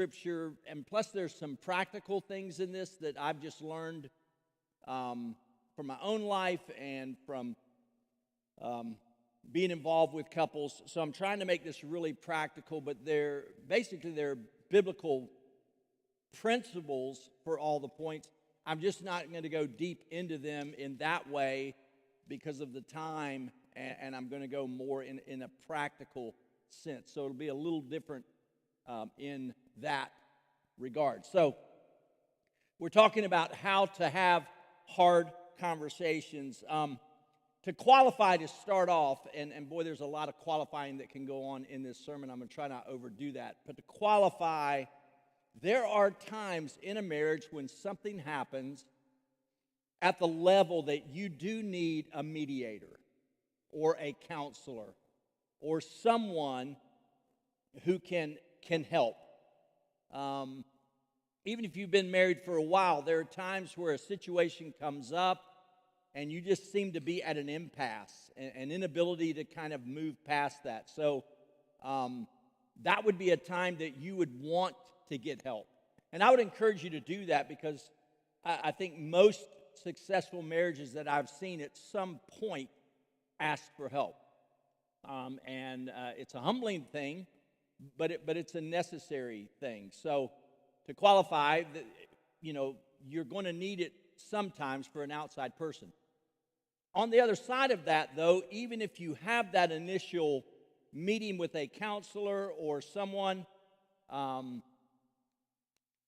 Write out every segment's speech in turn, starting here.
Scripture, and plus there's some practical things in this that I've just learned from my own life and from being involved with couples. So I'm trying to make this really practical, but they're biblical principles for all the points. I'm just not going to go deep into them in that way because of the time, and I'm going to go more in a practical sense. So it'll be a little different in that regard. So we're talking about how to have hard conversations. To qualify, to start off, and boy, there's a lot of qualifying that can go on in this sermon. I'm going to try not to overdo that. But to qualify, there are times in a marriage when something happens at the level that you do need a mediator or a counselor or someone who can help. Even if you've been married for a while, there are times where a situation comes up and you just seem to be at an impasse, an inability to kind of move past that. So that would be a time that you would want to get help. And I would encourage you to do that because I think most successful marriages that I've seen at some point ask for help. And it's a humbling thing, but it's a necessary thing. So to qualify, you're going to need it sometimes for an outside person. On the other side of that, though, even if you have that initial meeting with a counselor or someone,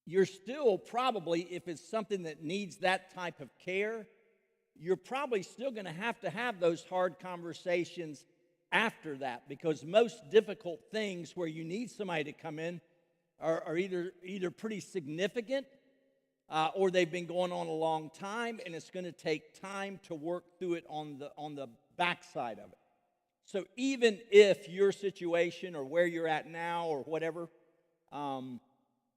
you're still probably, if it's something that needs that type of care, you're probably still going to have those hard conversations after that, because most difficult things where you need somebody to come in are either pretty significant or they've been going on a long time, and it's going to take time to work through it on the backside of it. So even if your situation or where you're at now or whatever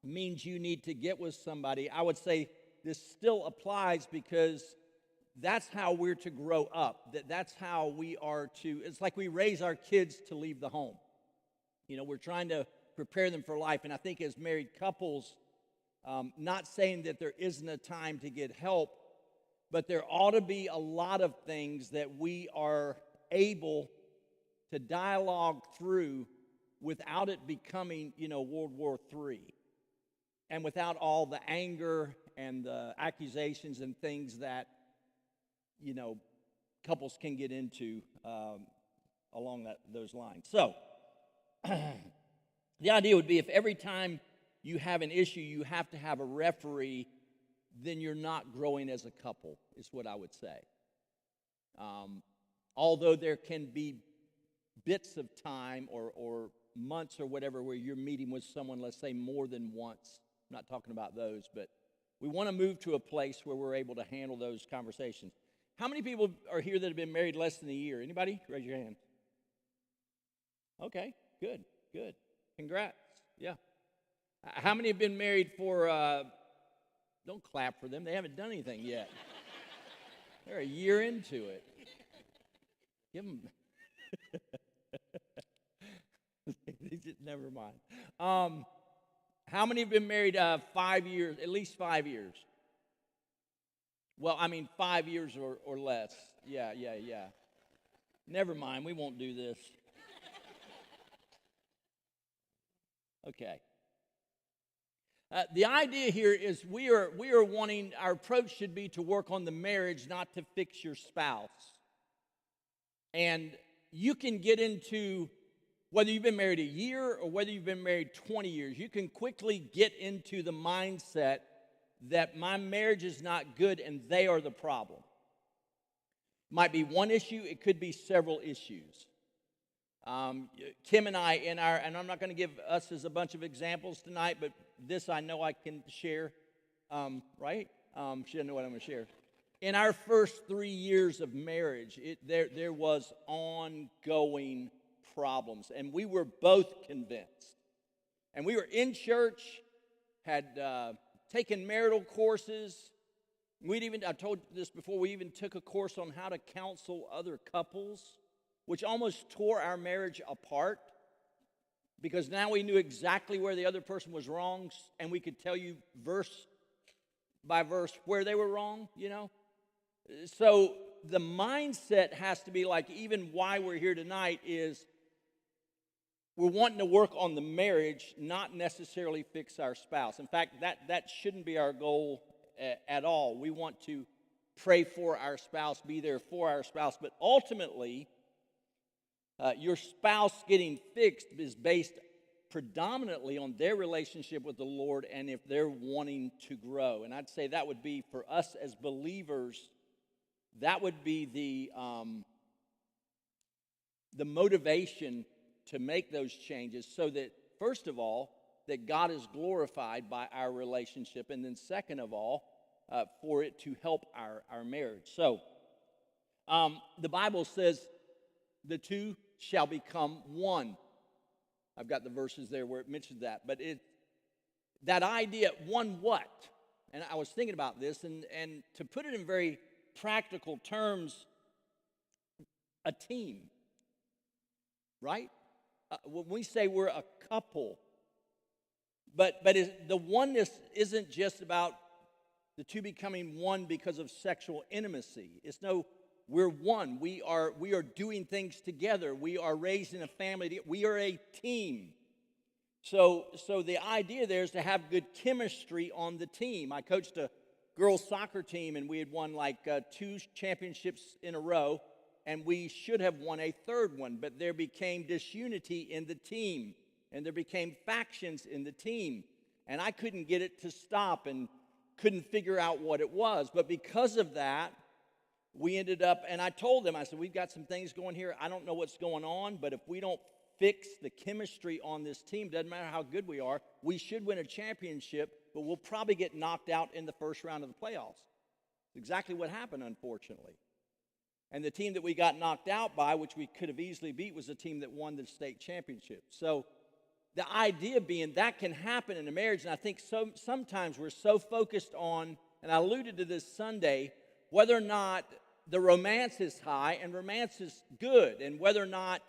means you need to get with somebody, I would say this still applies because that's how we're to grow up. That's how we are to, it's like we raise our kids to leave the home. We're trying to prepare them for life. And I think as married couples, not saying that there isn't a time to get help, but there ought to be a lot of things that we are able to dialogue through without it becoming, World War III. And without all the anger and the accusations and things that, couples can get into along those lines. So, the idea would be if every time you have an issue, you have to have a referee, then you're not growing as a couple, is what I would say. Although there can be bits of time or months or whatever where you're meeting with someone, let's say more than once. I'm not talking about those, but we want to move to a place where we're able to handle those conversations. How many people are here that have been married less than a year? Anybody? Raise your hand. Okay, good. Congrats. Yeah. How many have been married for, don't clap for them, they haven't done anything yet. They're a year into it. Give them, never mind. How many have been married 5 years, at least 5 years? Well, 5 years or less. Yeah. Never mind, we won't do this. Okay. The idea here is we are wanting, our approach should be to work on the marriage, not to fix your spouse. And you can get into, whether you've been married a year or whether you've been married 20 years, you can quickly get into the mindset that my marriage is not good and they are the problem. Might be one issue, it could be several issues. Kim and I, and I'm not going to give us as a bunch of examples tonight, but this I know I can share, right? She doesn't know what I'm going to share. In our first 3 years of marriage, there was ongoing problems, and we were both convinced. And we were in church, had taken marital courses. I told you this before, we even took a course on how to counsel other couples, which almost tore our marriage apart. because now we knew exactly where the other person was wrong, and we could tell you verse by verse where they were wrong, you know? So the mindset has to be like, even why we're here tonight is we're wanting to work on the marriage, not necessarily fix our spouse. In fact, that shouldn't be our goal at all. We want to pray for our spouse, be there for our spouse, but ultimately, your spouse getting fixed is based predominantly on their relationship with the Lord and if they're wanting to grow. And I'd say that would be, for us as believers, that would be the motivation to make those changes, so that, first of all, that God is glorified by our relationship, and then second of all, for it to help our marriage. So the Bible says the two shall become one. I've got the verses there where it mentions that. But that idea, one what? And I was thinking about this, and to put it in very practical terms, a team, right? When we say we're a couple, but the oneness isn't just about the two becoming one because of sexual intimacy. It's no, we're one. We are doing things together. We are raising a family. We are a team. So the idea there is to have good chemistry on the team. I coached a girls soccer team, and we had won like 2 championships in a row, and we should have won a third one, but there became disunity in the team, and there became factions in the team, and I couldn't get it to stop and couldn't figure out what it was. But because of that, we ended up, and I told them, I said, we've got some things going here. I don't know what's going on, but if we don't fix the chemistry on this team, doesn't matter how good we are, we should win a championship, but we'll probably get knocked out in the first round of the playoffs. Exactly what happened, unfortunately. And the team that we got knocked out by, which we could have easily beat, was the team that won the state championship. So the idea being that can happen in a marriage, and I think sometimes we're so focused on, and I alluded to this Sunday, whether or not the romance is high, and romance is good, and whether or not,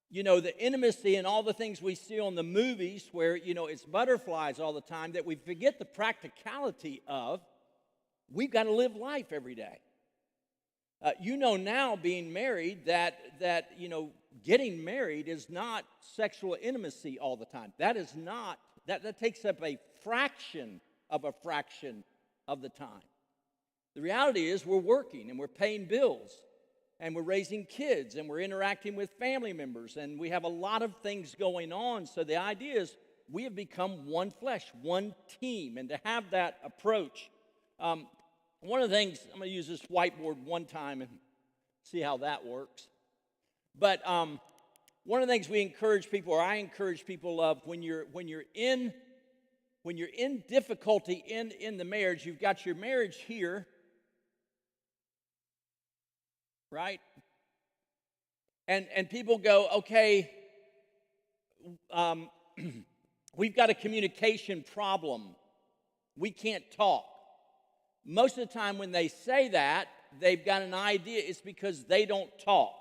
you know, the intimacy and all the things we see on the movies where, you know, it's butterflies all the time, that we forget the practicality of we've got to live life every day. You know now, being married, that you know, getting married is not sexual intimacy all the time. That is not, that takes up a fraction of the time. The reality is we're working and we're paying bills and we're raising kids and we're interacting with family members and we have a lot of things going on. So the idea is we have become one flesh, one team. And to have that approach, one of the things, I'm going to use this whiteboard one time and see how that works. But one of the things we encourage people, or I encourage people of, when you're in difficulty in the marriage, you've got your marriage here, right? And people go, okay, we've got a communication problem. We can't talk. Most of the time when they say that, they've got an idea it's because they don't talk,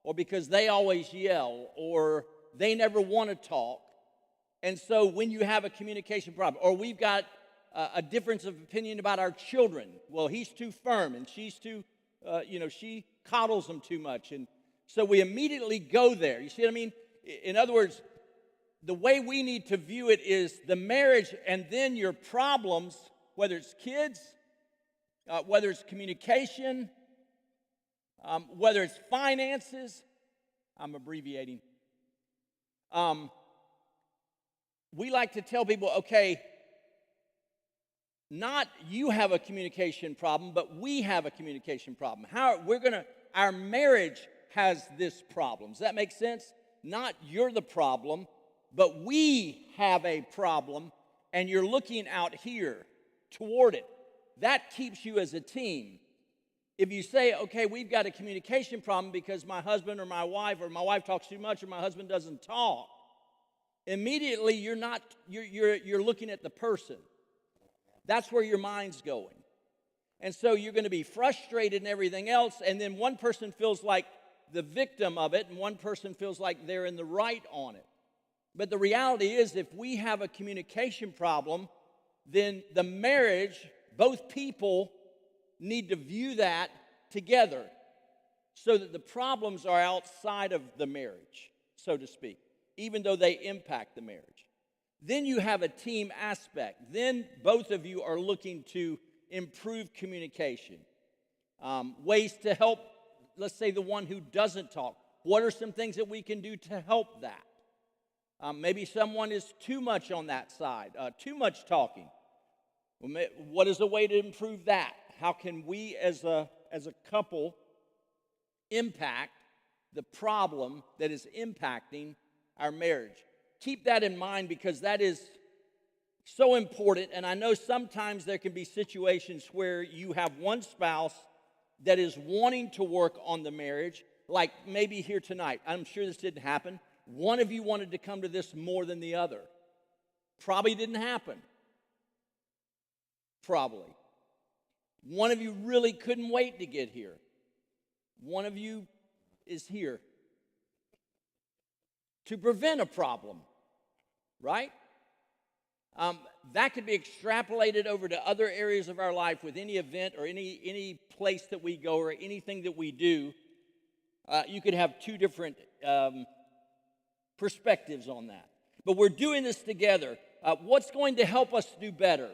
or because they always yell, or they never want to talk. And so when you have a communication problem, or we've got a difference of opinion about our children, well, he's too firm, and she's too, she coddles them too much. And so we immediately go there. You see what I mean? In other words, the way we need to view it is the marriage and then your problems, whether it's kids, whether it's communication, whether it's finances. I'm abbreviating. We like to tell people, okay, not you have a communication problem, but we have a communication problem. Our marriage has this problem. Does that make sense? Not you're the problem, but we have a problem, and you're looking out here toward it. That keeps you as a team. If you say, okay, we've got a communication problem because my husband or my wife talks too much or my husband doesn't talk, immediately you're looking at the person. That's where your mind's going. And so you're going to be frustrated and everything else, and then one person feels like the victim of it and one person feels like they're in the right on it. But the reality is, if we have a communication problem, then the marriage, both people need to view that together so that the problems are outside of the marriage, so to speak, even though they impact the marriage. Then you have a team aspect. Then both of you are looking to improve communication. Ways to help, let's say, the one who doesn't talk. What are some things that we can do to help that? Maybe someone is too much on that side, too much talking. What is a way to improve that? How can we as a couple impact the problem that is impacting our marriage? Keep that in mind, because that is so important. And I know sometimes there can be situations where you have one spouse that is wanting to work on the marriage, like maybe here tonight. I'm sure this didn't happen. One of you wanted to come to this more than the other. Probably didn't happen. Probably. One of you really couldn't wait to get here. One of you is here to prevent a problem, right? That could be extrapolated over to other areas of our life with any event or any place that we go or anything that we do. You could have two different perspectives on that. But we're doing this together. What's going to help us do better?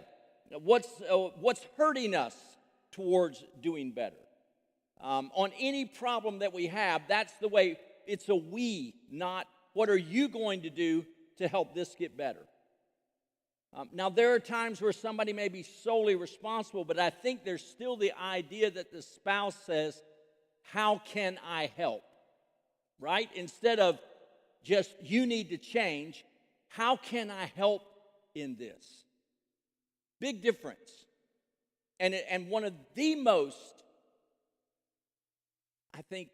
What's hurting us towards doing better? On any problem that we have, that's the way. It's a we, not what are you going to do to help this get better. Now, there are times where somebody may be solely responsible, but I think there's still the idea that the spouse says, how can I help? Right? Instead of just, you need to change, how can I help in this? Big difference. And one of the most, I think,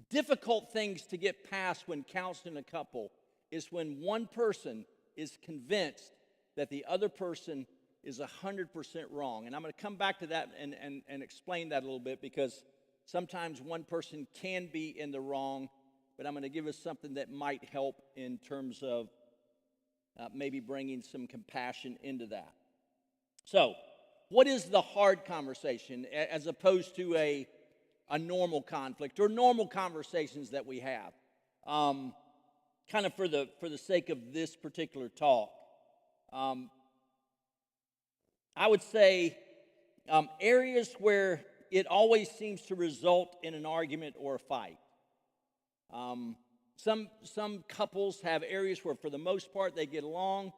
difficult things to get past when counseling a couple is when one person is convinced that the other person is 100% wrong. And I'm going to come back to that and explain that a little bit, because sometimes one person can be in the wrong, but I'm going to give us something that might help in terms of maybe bringing some compassion into that. So, what is the hard conversation as opposed to a normal conflict or normal conversations that we have? Kind of for the sake of this particular talk, I would say areas where it always seems to result in an argument or a fight. Some couples have areas where, for the most part, they get along,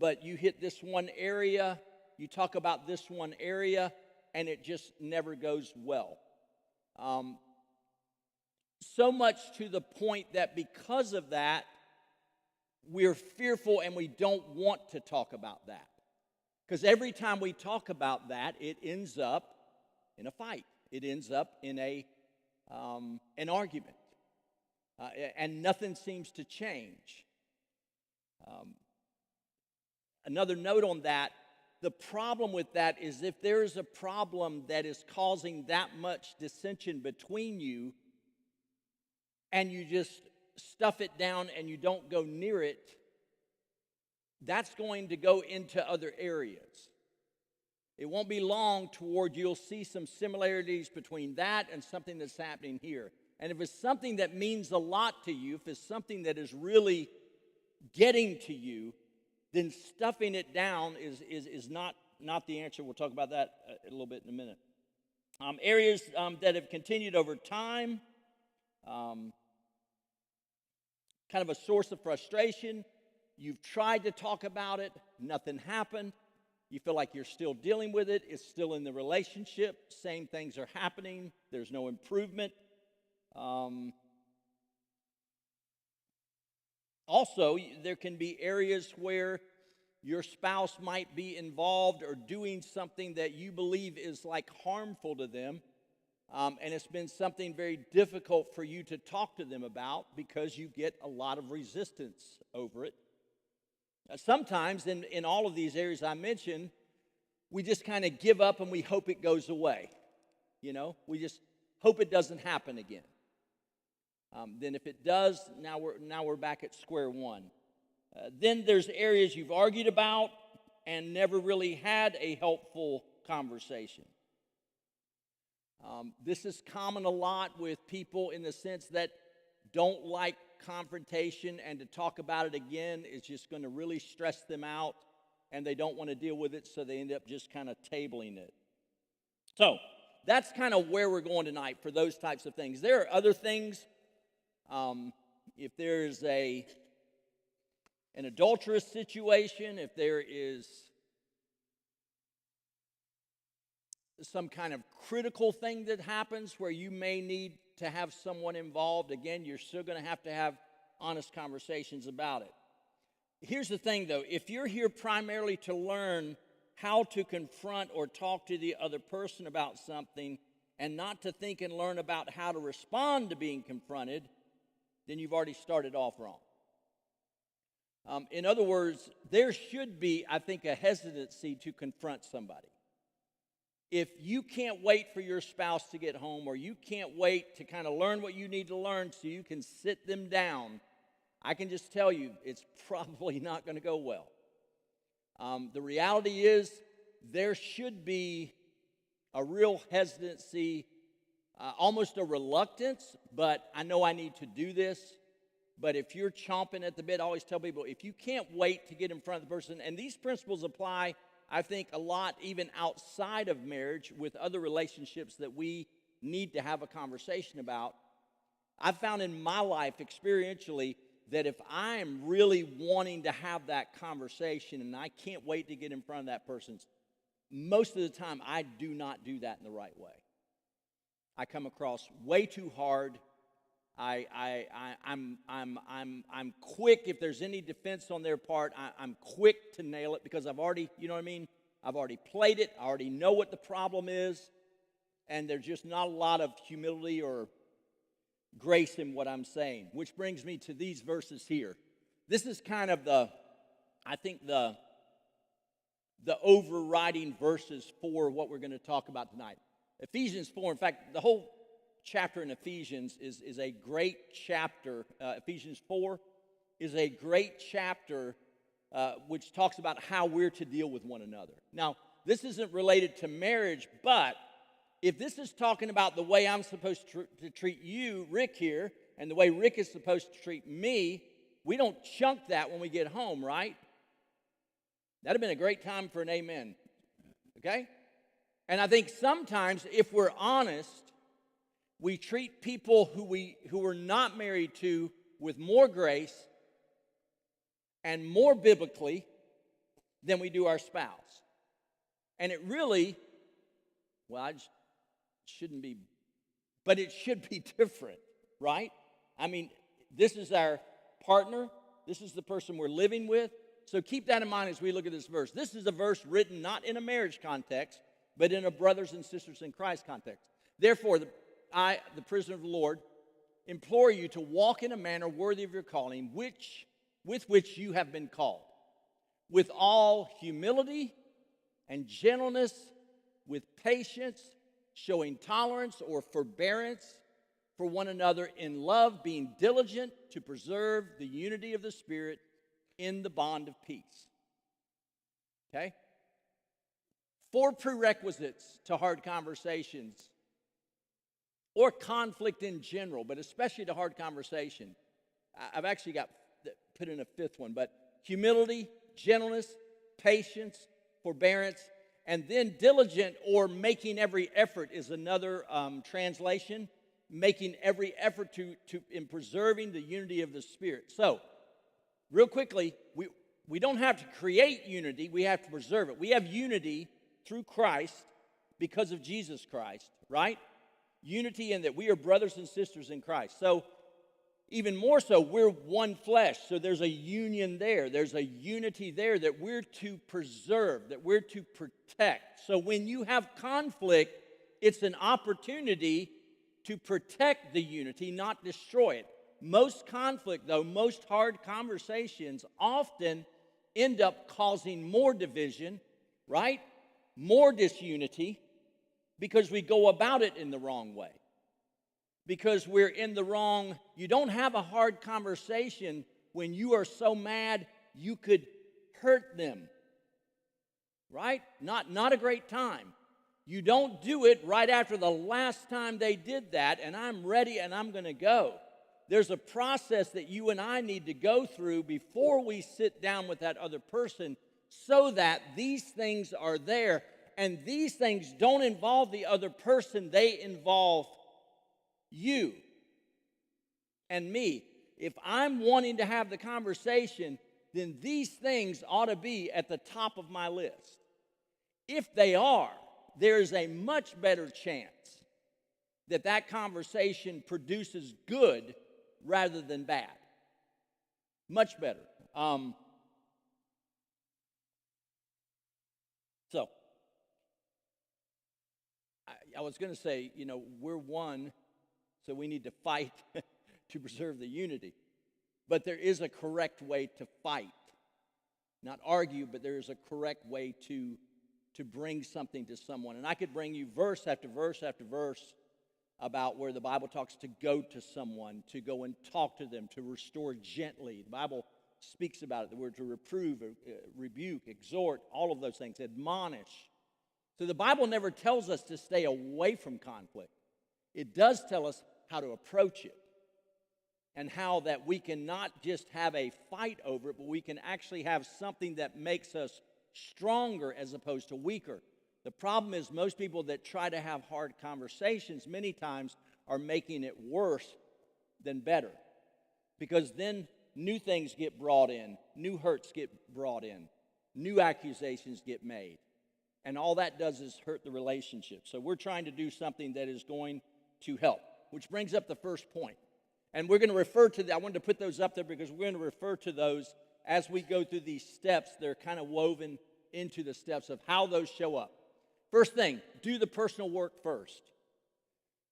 but you hit this one area, you talk about this one area, and it just never goes well. So much to the point that because of that, we're fearful and we don't want to talk about that. Because every time we talk about that, it ends up in a fight. It ends up in an argument. And nothing seems to change. Another note on that, the problem with that is if there is a problem that is causing that much dissension between you, and you just stuff it down and you don't go near it, that's going to go into other areas. It won't be long toward you'll see some similarities between that and something that's happening here. And if it's something that means a lot to you, if it's something that is really getting to you, then stuffing it down is not the answer. We'll talk about that a little bit in a minute. Areas that have continued over time, kind of a source of frustration. You've tried to talk about it, nothing happened. You feel like you're still dealing with it. It's still in the relationship. Same things are happening. There's no improvement. Also, there can be areas where your spouse might be involved or doing something that you believe is like harmful to them, and it's been something very difficult for you to talk to them about because you get a lot of resistance over it. Sometimes in all of these areas I mentioned, we just kind of give up and we hope it goes away. You know, we just hope it doesn't happen again. Then if it does, now we're back at square one. Then there's areas you've argued about and never really had a helpful conversation. This is common a lot with people in the sense that don't like confrontation, and to talk about it again is just going to really stress them out, and they don't want to deal with it, so they end up just kind of tabling it. So that's kind of where we're going tonight for those types of things. There are other things. If there's an adulterous situation, if there is some kind of critical thing that happens where you may need to have someone involved, again, you're still going to have honest conversations about it. Here's the thing, though. If you're here primarily to learn how to confront or talk to the other person about something and not to think and learn about how to respond to being confronted, then you've already started off wrong. In other words, there should be, I think, a hesitancy to confront somebody. If you can't wait for your spouse to get home, or you can't wait to kind of learn what you need to learn so you can sit them down, I can just tell you it's probably not going to go well. The reality is there should be a real hesitancy, almost a reluctance, but I know I need to do this. But if you're chomping at the bit, I always tell people, if you can't wait to get in front of the person, and these principles apply, I think, a lot even outside of marriage with other relationships that we need to have a conversation about. I've found in my life experientially that if I am really wanting to have that conversation and I can't wait to get in front of that person, most of the time I do not do that in the right way. I come across way too hard. I'm quick. If there's any defense on their part, I'm quick to nail it because I've already, you know what I mean? I've already played it. I already know what the problem is. And there's just not a lot of humility or grace in what I'm saying, which brings me to these verses here. This is kind of the overriding verses for what we're going to talk about tonight. Ephesians 4, in fact, the whole chapter in Ephesians is a great chapter. Ephesians 4 is a great chapter which talks about how we're to deal with one another. Now, this isn't related to marriage, but if this is talking about the way I'm supposed to treat you, Rick here, and the way Rick is supposed to treat me, we don't chunk that when we get home, right? That'd have been a great time for an amen, okay? And I think sometimes, if we're honest, we treat people who we're not married to with more grace and more biblically than we do our spouse. And it really, shouldn't be, but it should be different, right? I mean, this is our partner. This is the person we're living with. So keep that in mind as we look at this verse. This is a verse written not in a marriage context, but in a brothers and sisters in Christ context. Therefore, I, the prisoner of the Lord, implore you to walk in a manner worthy of your calling, with which you have been called, with all humility and gentleness, with patience, showing tolerance or forbearance for one another in love, being diligent to preserve the unity of the Spirit in the bond of peace. Okay? 4 prerequisites to hard conversations, or conflict in general, but especially to hard conversation. I've actually put in a 5th one, but humility, gentleness, patience, forbearance, and then diligent or making every effort is another translation, making every effort in preserving the unity of the Spirit. So, real quickly, we don't have to create unity, we have to preserve it. We have unity through Christ because of Jesus Christ, right? Unity in that we are brothers and sisters in Christ. So, even more so, we're one flesh. So there's a union there. There's a unity there that we're to preserve, that we're to protect. So when you have conflict, it's an opportunity to protect the unity, not destroy it. Most conflict, though, most hard conversations often end up causing more division, right? More disunity, because we go about it in the wrong way. because we're in the wrong. You don't have a hard conversation when you are so mad you could hurt them, right? Not a great time. You don't do it right after the last time they did that, and I'm ready and I'm going to go. There's a process that you and I need to go through before we sit down with that other person so that these things are there. And these things don't involve the other person, they involve you and me. If I'm wanting to have the conversation, then these things ought to be at the top of my list. If they are, there is a much better chance that that conversation produces good rather than bad. Much better. So, I was going to say, we're one, so we need to fight to preserve the unity. But there is a correct way to fight. Not argue, but there is a correct way to bring something to someone. And I could bring you verse after verse after verse about where the Bible talks to go to someone, to go and talk to them, to restore gently. The Bible speaks about it, the word to reprove, rebuke, exhort, all of those things, admonish. So the Bible never tells us to stay away from conflict. It does tell us how to approach it and how that we can not just have a fight over it, but we can actually have something that makes us stronger as opposed to weaker. The problem is most people that try to have hard conversations many times are making it worse than better, because then new things get brought in, new hurts get brought in, new accusations get made, and all that does is hurt the relationship. So we're trying to do something that is going to help, which brings up the first point. And we're going to refer to I wanted to put those up there because we're going to refer to those as we go through these steps. They're kind of woven into the steps of how those show up. First thing, do the personal work first.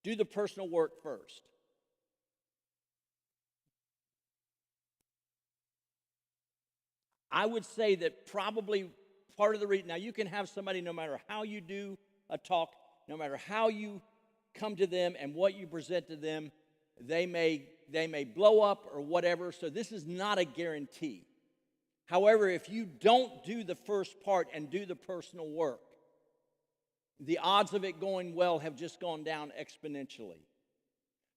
Do the personal work first. I would say that probably part of the reason, now you can have somebody, no matter how you do a talk, no matter how you come to them and what you present to them, they may blow up or whatever, so this is not a guarantee. However, if you don't do the first part and do the personal work, the odds of it going well have just gone down exponentially.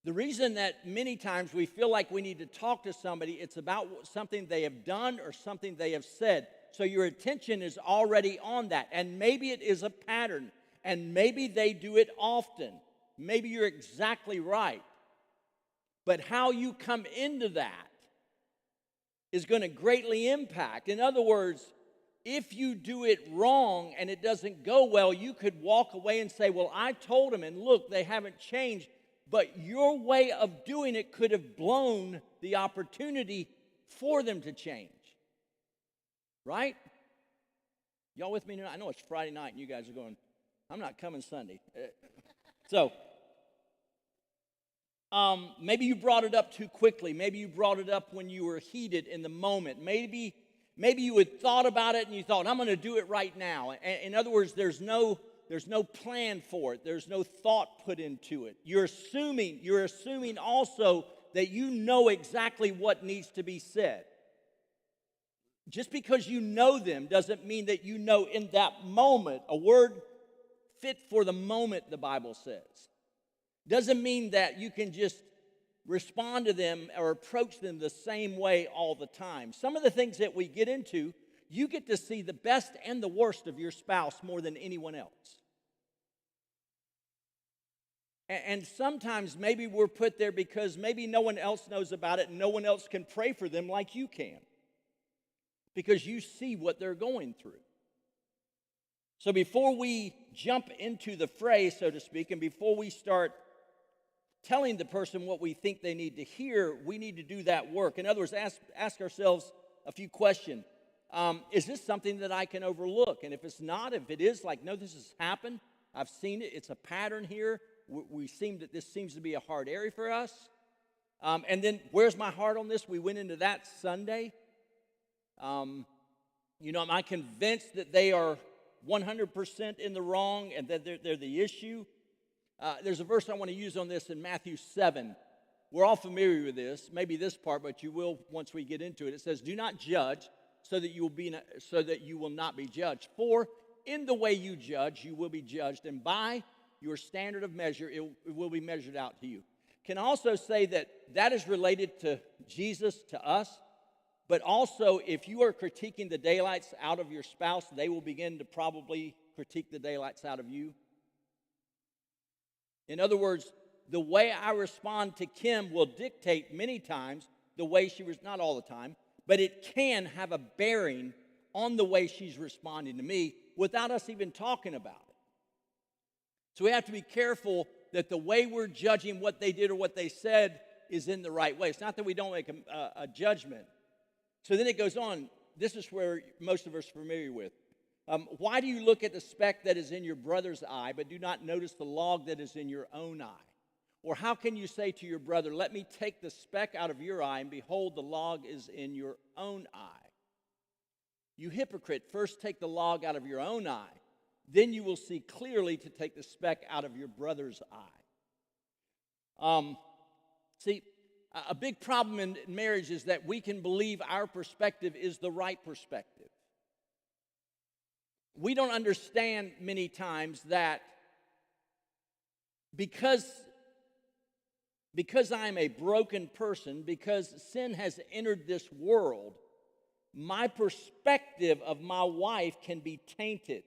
The reason that many times we feel like we need to talk to somebody, it's about something they have done or something they have said. So your attention is already on that. And maybe it is a pattern, and maybe they do it often. Maybe you're exactly right. But how you come into that is going to greatly impact. In other words, if you do it wrong and it doesn't go well, you could walk away and say, well, I told them, and look, they haven't changed. But your way of doing it could have blown the opportunity for them to change. Right? Y'all with me tonight? I know it's Friday night and you guys are going, I'm not coming Sunday. Maybe you brought it up too quickly. Maybe you brought it up when you were heated in the moment. Maybe you had thought about it and you thought, I'm going to do it right now. In other words, there's no plan for it. There's no thought put into it. You're assuming also that you know exactly what needs to be said. Just because you know them doesn't mean that you know in that moment, a word fit for the moment, the Bible says. Doesn't mean that you can just respond to them or approach them the same way all the time. Some of the things that we get into, you get to see the best and the worst of your spouse more than anyone else. And sometimes maybe we're put there because maybe no one else knows about it and no one else can pray for them like you can, because you see what they're going through. So before we jump into the fray, so to speak, and before we start telling the person what we think they need to hear, we need to do that work. In other words, ask ourselves a few questions. Is this something that I can overlook? And if it's not, if it is, like, no, this has happened, I've seen it, it's a pattern here, this seems to be a hard area for us. And then, where's my heart on this? We went into that Sunday. Am I convinced that they are 100% in the wrong and that they're the issue? There's a verse I want to use on this in Matthew 7. We're all familiar with this, maybe this part, but you will once we get into it. It says, "Do not judge, so that you will not be judged. For in the way you judge, you will be judged, and by your standard of measure, it will be measured out to you." Can also say that is related to Jesus, to us, but also if you are critiquing the daylights out of your spouse, they will begin to probably critique the daylights out of you. In other words, the way I respond to Kim will dictate many times the way not all the time, but it can have a bearing on the way she's responding to me without us even talking about it. So we have to be careful that the way we're judging what they did or what they said is in the right way. It's not that we don't make a judgment. So then it goes on. This is where most of us are familiar with. Why do you look at the speck that is in your brother's eye, but do not notice the log that is in your own eye? Or how can you say to your brother, "Let me take the speck out of your eye, and behold, the log is in your own eye"? You hypocrite, first take the log out of your own eye, then you will see clearly to take the speck out of your brother's eye. See, a big problem in marriage is that we can believe our perspective is the right perspective. We don't understand many times that because I'm a broken person, because sin has entered this world, my perspective of my wife can be tainted.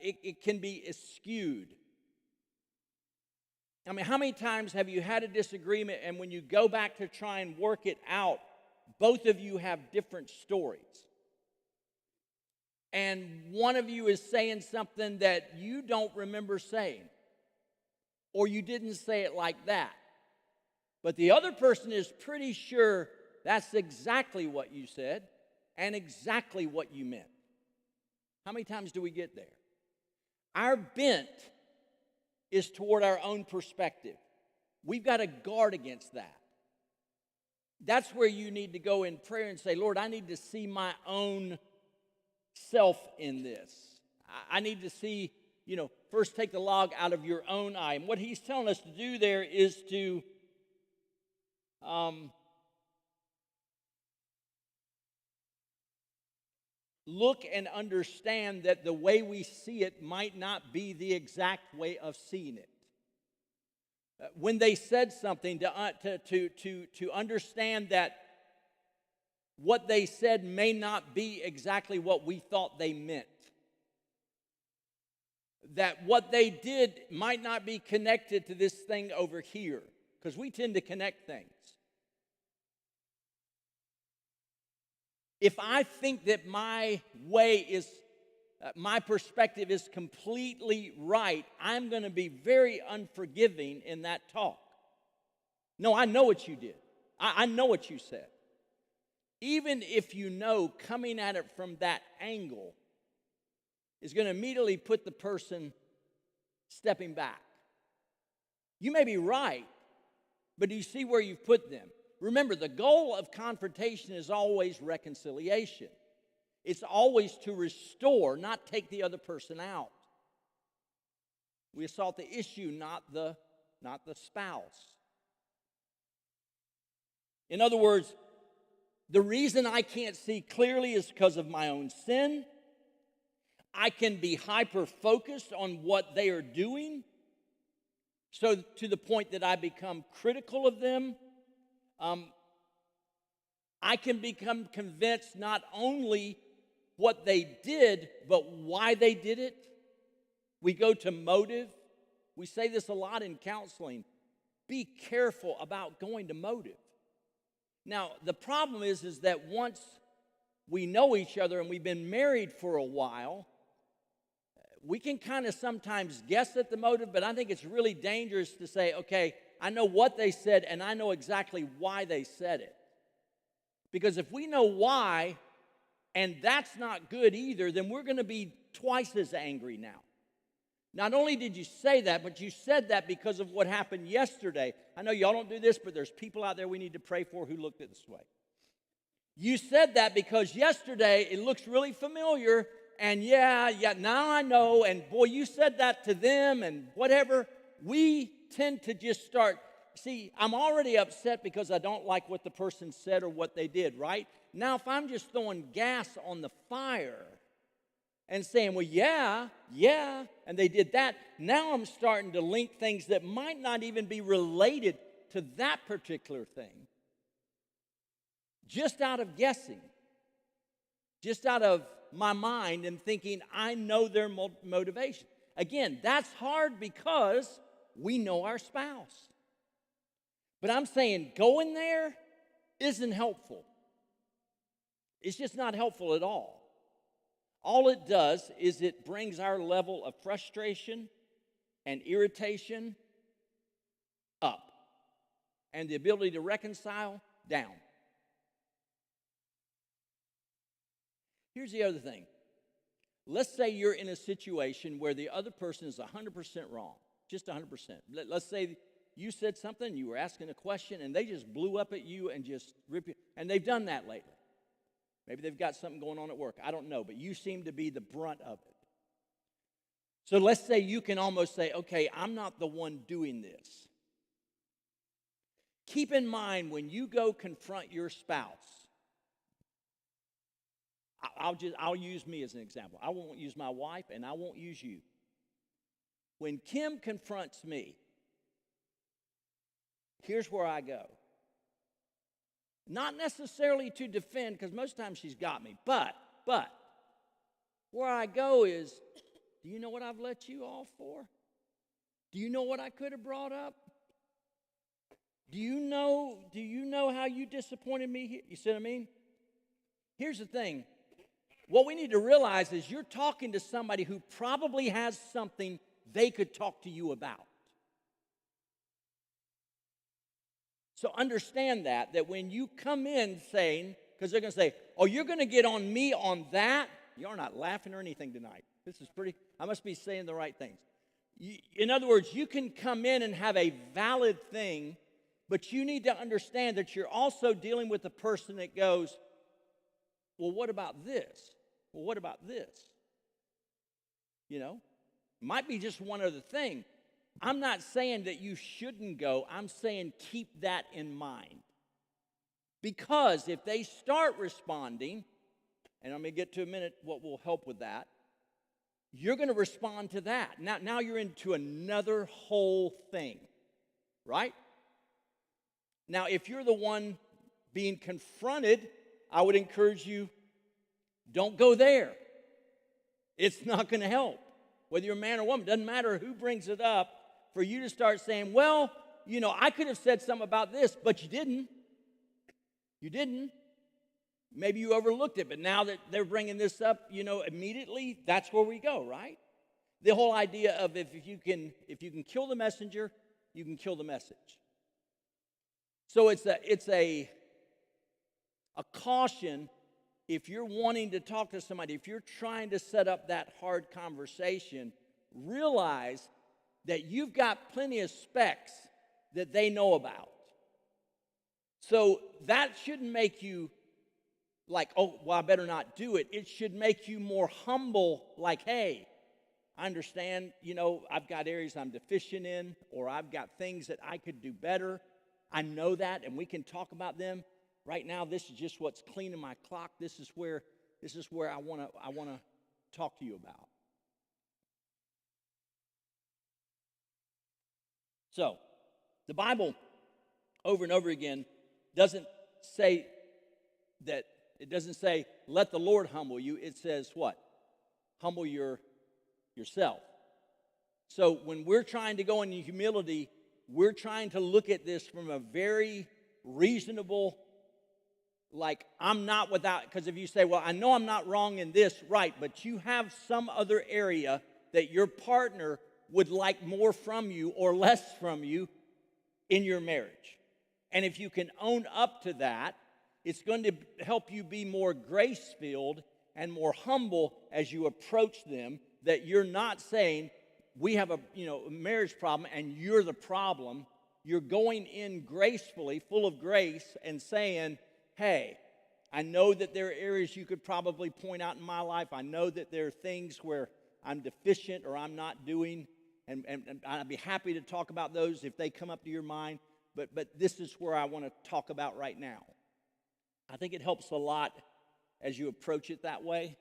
It can be skewed. I mean, how many times have you had a disagreement, and when you go back to try and work it out, both of you have different stories? And one of you is saying something that you don't remember saying, or you didn't say it like that. But the other person is pretty sure that's exactly what you said and exactly what you meant. How many times do we get there? Our bent is toward our own perspective. We've got to guard against that. That's where you need to go in prayer and say, "Lord, I need to see my own self in this. I need to see, first take the log out of your own eye." And what he's telling us to do there is to look and understand that the way we see it might not be the exact way of seeing it. When they said something, to understand that what they said may not be exactly what we thought they meant. That what they did might not be connected to this thing over here, because we tend to connect things. If I think that my perspective is completely right, I'm going to be very unforgiving in that talk. No, I know what you did. I know what you said. Even if you know coming at it from that angle is going to immediately put the person stepping back. You may be right, but do you see where you've put them? Remember, the goal of confrontation is always reconciliation. It's always to restore, not take the other person out. We assault the issue, not the spouse. In other words, the reason I can't see clearly is because of my own sin. I can be hyper-focused on what they are doing, so to the point that I become critical of them. I can become convinced not only what they did, but why they did it. We go to motive. We say this a lot in counseling. Be careful about going to motive. Now, the problem is that once we know each other and we've been married for a while, we can kind of sometimes guess at the motive, but I think it's really dangerous to say, okay, I know what they said and I know exactly why they said it. Because if we know why, and that's not good either, then we're going to be twice as angry now. Not only did you say that, but you said that because of what happened yesterday. I know y'all don't do this, but there's people out there we need to pray for who looked at this way. You said that because yesterday it looks really familiar, and yeah, now I know, and boy, you said that to them, and whatever. We tend to just start. See, I'm already upset because I don't like what the person said or what they did, right? Now, if I'm just throwing gas on the fire and saying, well, yeah, and they did that, now I'm starting to link things that might not even be related to that particular thing, just out of guessing, just out of my mind and thinking I know their motivation. Again, that's hard because we know our spouse. But I'm saying going there isn't helpful. It's just not helpful at all. All it does is it brings our level of frustration and irritation up, and the ability to reconcile down. Here's the other thing. Let's say you're in a situation where the other person is 100% wrong, just 100%. Let's say you said something, you were asking a question, and they just blew up at you and just rip you. And they've done that lately. Maybe they've got something going on at work. I don't know, but you seem to be the brunt of it. So let's say you can almost say, okay, I'm not the one doing this. Keep in mind when you go confront your spouse, I'll use me as an example. I won't use my wife, and I won't use you. When Kim confronts me, here's where I go. Not necessarily to defend, because most times she's got me, but where I go is, do you know what I've let you off for? Do you know what I could have brought up? Do you know how you disappointed me here? You see what I mean? Here's the thing. What we need to realize is you're talking to somebody who probably has something they could talk to you about. So understand that when you come in saying, because they're going to say, oh, you're going to get on me on that? You're not laughing or anything tonight. This is pretty, I must be saying the right things. In other words, you can come in and have a valid thing, but you need to understand that you're also dealing with a person that goes, well, what about this? Well, what about this? You know, might be just one other thing. I'm not saying that you shouldn't go. I'm saying keep that in mind. Because if they start responding, and I'm going to get to a minute what will help with that, you're going to respond to that. Now you're into another whole thing, right? Now, if you're the one being confronted, I would encourage you, don't go there. It's not going to help. Whether you're a man or woman, doesn't matter who brings it up, for you to start saying, well, you know, I could have said something about this, but you didn't. You didn't. Maybe you overlooked it, but now that they're bringing this up, you know, immediately, that's where we go, right? The whole idea of if you can kill the messenger, you can kill the message. So it's a caution if you're wanting to talk to somebody, if you're trying to set up that hard conversation, realize that you've got plenty of specs that they know about. So that shouldn't make you like, oh, well, I better not do it. It should make you more humble, like, hey, I understand, you know, I've got areas I'm deficient in, or I've got things that I could do better. I know that, and we can talk about them. Right now, this is just what's cleaning my clock. This is where I want to talk to you about. So, the Bible, over and over again, doesn't say that, it doesn't say, let the Lord humble you. It says what? Humble yourself. So, when we're trying to go in humility, we're trying to look at this from a very reasonable, like, I'm not without, because if you say, well, I know I'm not wrong in this, right, but you have some other area that your partner would like more from you or less from you in your marriage. And if you can own up to that, it's going to help you be more grace-filled and more humble as you approach them, that you're not saying, we have a marriage problem and you're the problem. You're going in gracefully, full of grace, and saying, hey, I know that there are areas you could probably point out in my life. I know that there are things where I'm deficient or I'm not doing, and I'd be happy to talk about those if they come up to your mind. But this is where I want to talk about right now. I think it helps a lot as you approach it that way.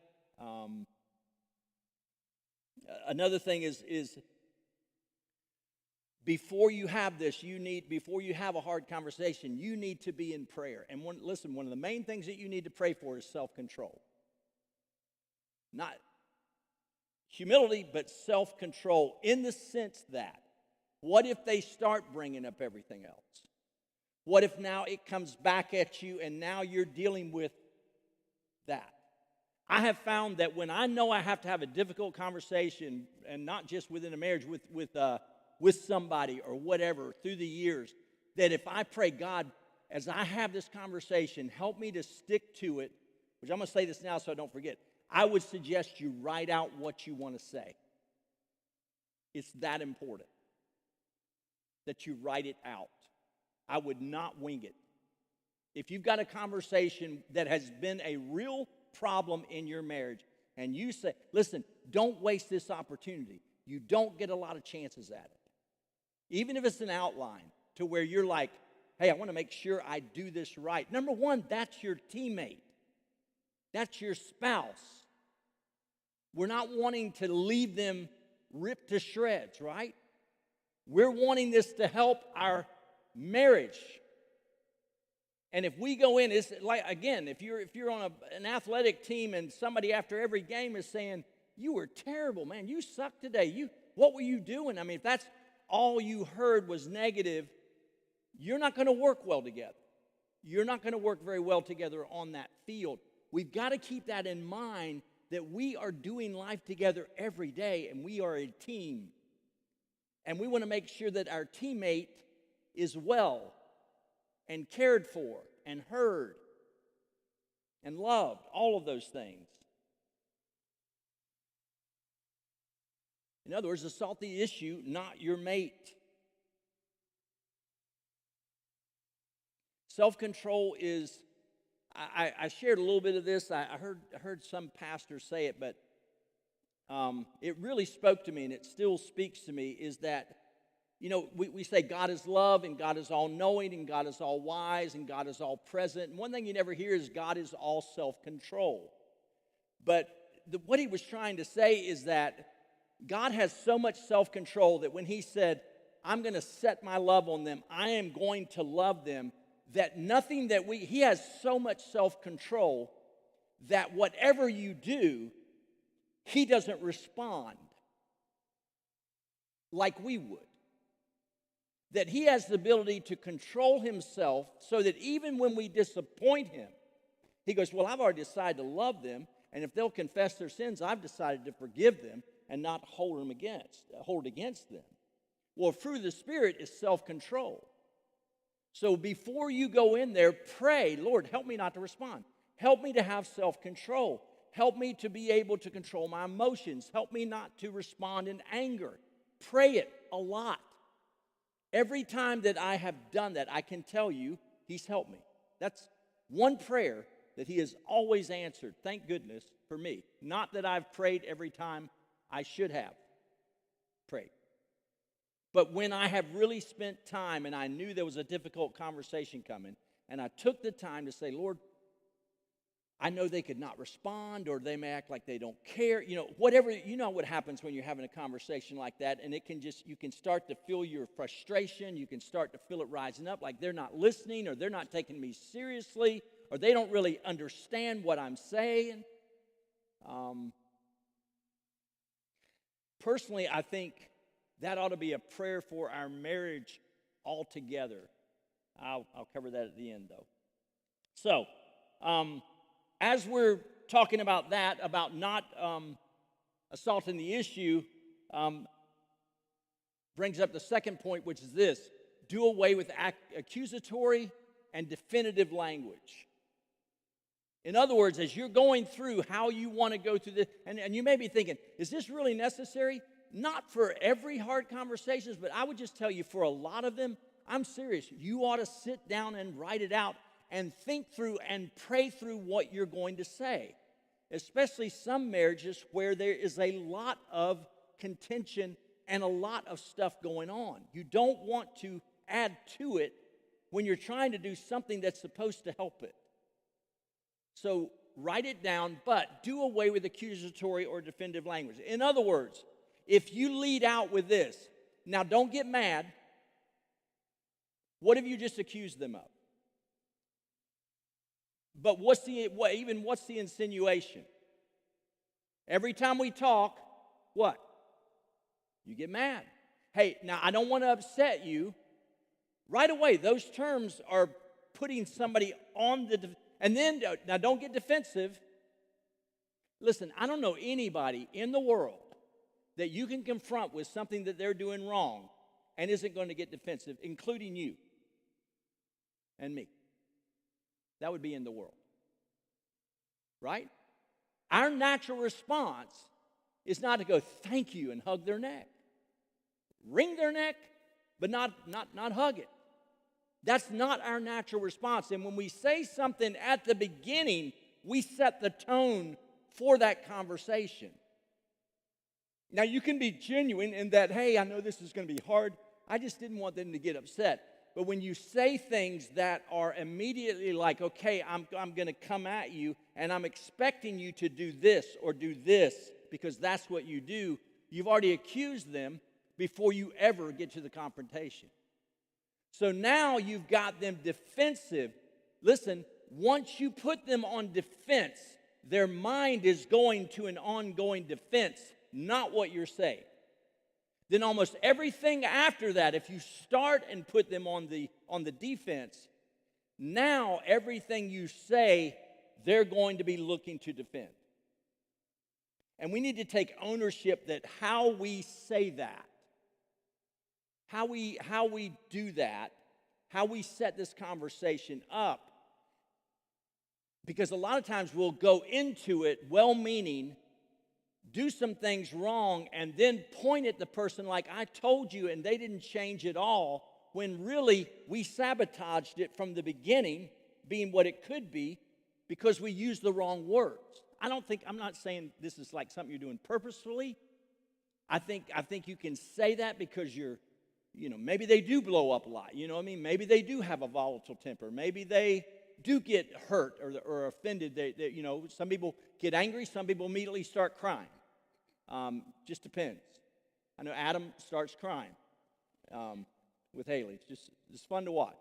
Another thing is before you have this, before you have a hard conversation, you need to be in prayer. And one of the main things that you need to pray for is self-control. Not humility, but self-control, in the sense that, what if they start bringing up everything else? What if now it comes back at you and now you're dealing with that? I have found that when I know I have to have a difficult conversation, and not just within a marriage, with somebody or whatever through the years, that if I pray, God, as I have this conversation, help me to stick to it, which I'm going to say this now so I don't forget. I would suggest you write out what you want to say. It's that important that you write it out. I would not wing it. If you've got a conversation that has been a real problem in your marriage, and you say, listen, don't waste this opportunity. You don't get a lot of chances at it. Even if it's an outline to where you're like, hey, I want to make sure I do this right. Number one, that's your teammate. That's your spouse. We're not wanting to leave them ripped to shreds, right? We're wanting this to help our marriage. And if we go in, it's like, again, if you're on an athletic team and somebody after every game is saying, you were terrible, man, you sucked today, what were you doing? I mean, if that's all you heard was negative, you're not going to work well together. You're not going to work very well together on that field. We've got to keep that in mind, that we are doing life together every day, and we are a team. And we want to make sure that our teammate is well and cared for and heard and loved, all of those things. In other words, assault the issue, not your mate. Self-control is, I shared a little bit of this. I heard some pastors say it, but it really spoke to me, and it still speaks to me, is that, we say God is love, and God is all-knowing, and God is all-wise, and God is all-present. And one thing you never hear is God is all self-control. But what he was trying to say is that God has so much self-control that when he said, I'm going to set my love on them, I am going to love them, that nothing that he has so much self-control that whatever you do, he doesn't respond like we would. That he has the ability to control himself so that even when we disappoint him, he goes, well, I've already decided to love them, and if they'll confess their sins, I've decided to forgive them and not hold against them. Well, fruit of the Spirit is self-control. So before you go in there, pray, Lord, help me not to respond. Help me to have self-control. Help me to be able to control my emotions. Help me not to respond in anger. Pray it a lot. Every time that I have done that, I can tell you he's helped me. That's one prayer that he has always answered. Thank goodness for me. Not that I've prayed every time I should have prayed. But when I have really spent time and I knew there was a difficult conversation coming, and I took the time to say, Lord, I know they could not respond, or they may act like they don't care. Whatever, what happens when you're having a conversation like that, and you can start to feel your frustration. You can start to feel it rising up, like they're not listening, or they're not taking me seriously, or they don't really understand what I'm saying. Personally, I think that ought to be a prayer for our marriage altogether. I'll cover that at the end, though. So, as we're talking about that, about not assaulting the issue, brings up the second point, which is this: do away with accusatory and definitive language. In other words, as you're going through how you want to go through this, and you may be thinking, is this really necessary? Not for every hard conversations, but I would just tell you, for a lot of them, I'm serious. You ought to sit down and write it out and think through and pray through what you're going to say, especially some marriages where there is a lot of contention and a lot of stuff going on. You don't want to add to it when you're trying to do something that's supposed to help it. So write it down, but do away with accusatory or definitive language. In other words, if you lead out with this, now don't get mad. What have you just accused them of? But what's the insinuation? Every time we talk, what? You get mad. Hey, now I don't want to upset you. Right away, those terms are putting somebody on the... And then, now don't get defensive. Listen, I don't know anybody in the world that you can confront with something that they're doing wrong and isn't going to get defensive, including you and me. That would be in the world. Right? Our natural response is not to go, thank you, and hug their neck. Wring their neck, but not hug it. That's not our natural response. And when we say something at the beginning, we set the tone for that conversation. Now, you can be genuine in that, hey, I know this is going to be hard. I just didn't want them to get upset. But when you say things that are immediately like, okay, I'm going to come at you, and I'm expecting you to do this or do this because that's what you do, you've already accused them before you ever get to the confrontation. So now you've got them defensive. Listen, once you put them on defense, their mind is going to an ongoing defense, not what you're saying. Then almost everything after that, if you start and put them on the defense, now everything you say, they're going to be looking to defend. And we need to take ownership that how we say that, how we do that, how we set this conversation up. Because a lot of times we'll go into it well-meaning, do some things wrong, and then point at the person like, I told you, and they didn't change at all, when really we sabotaged it from the beginning, being what it could be, because we used the wrong words. I'm not saying this is like something you're doing purposefully. I think you can say that because maybe they do blow up a lot. You know what I mean? Maybe they do have a volatile temper. Maybe they do get hurt or offended. Some people get angry. Some people immediately start crying. Just depends. I know Adam starts crying with Haley. It's fun to watch.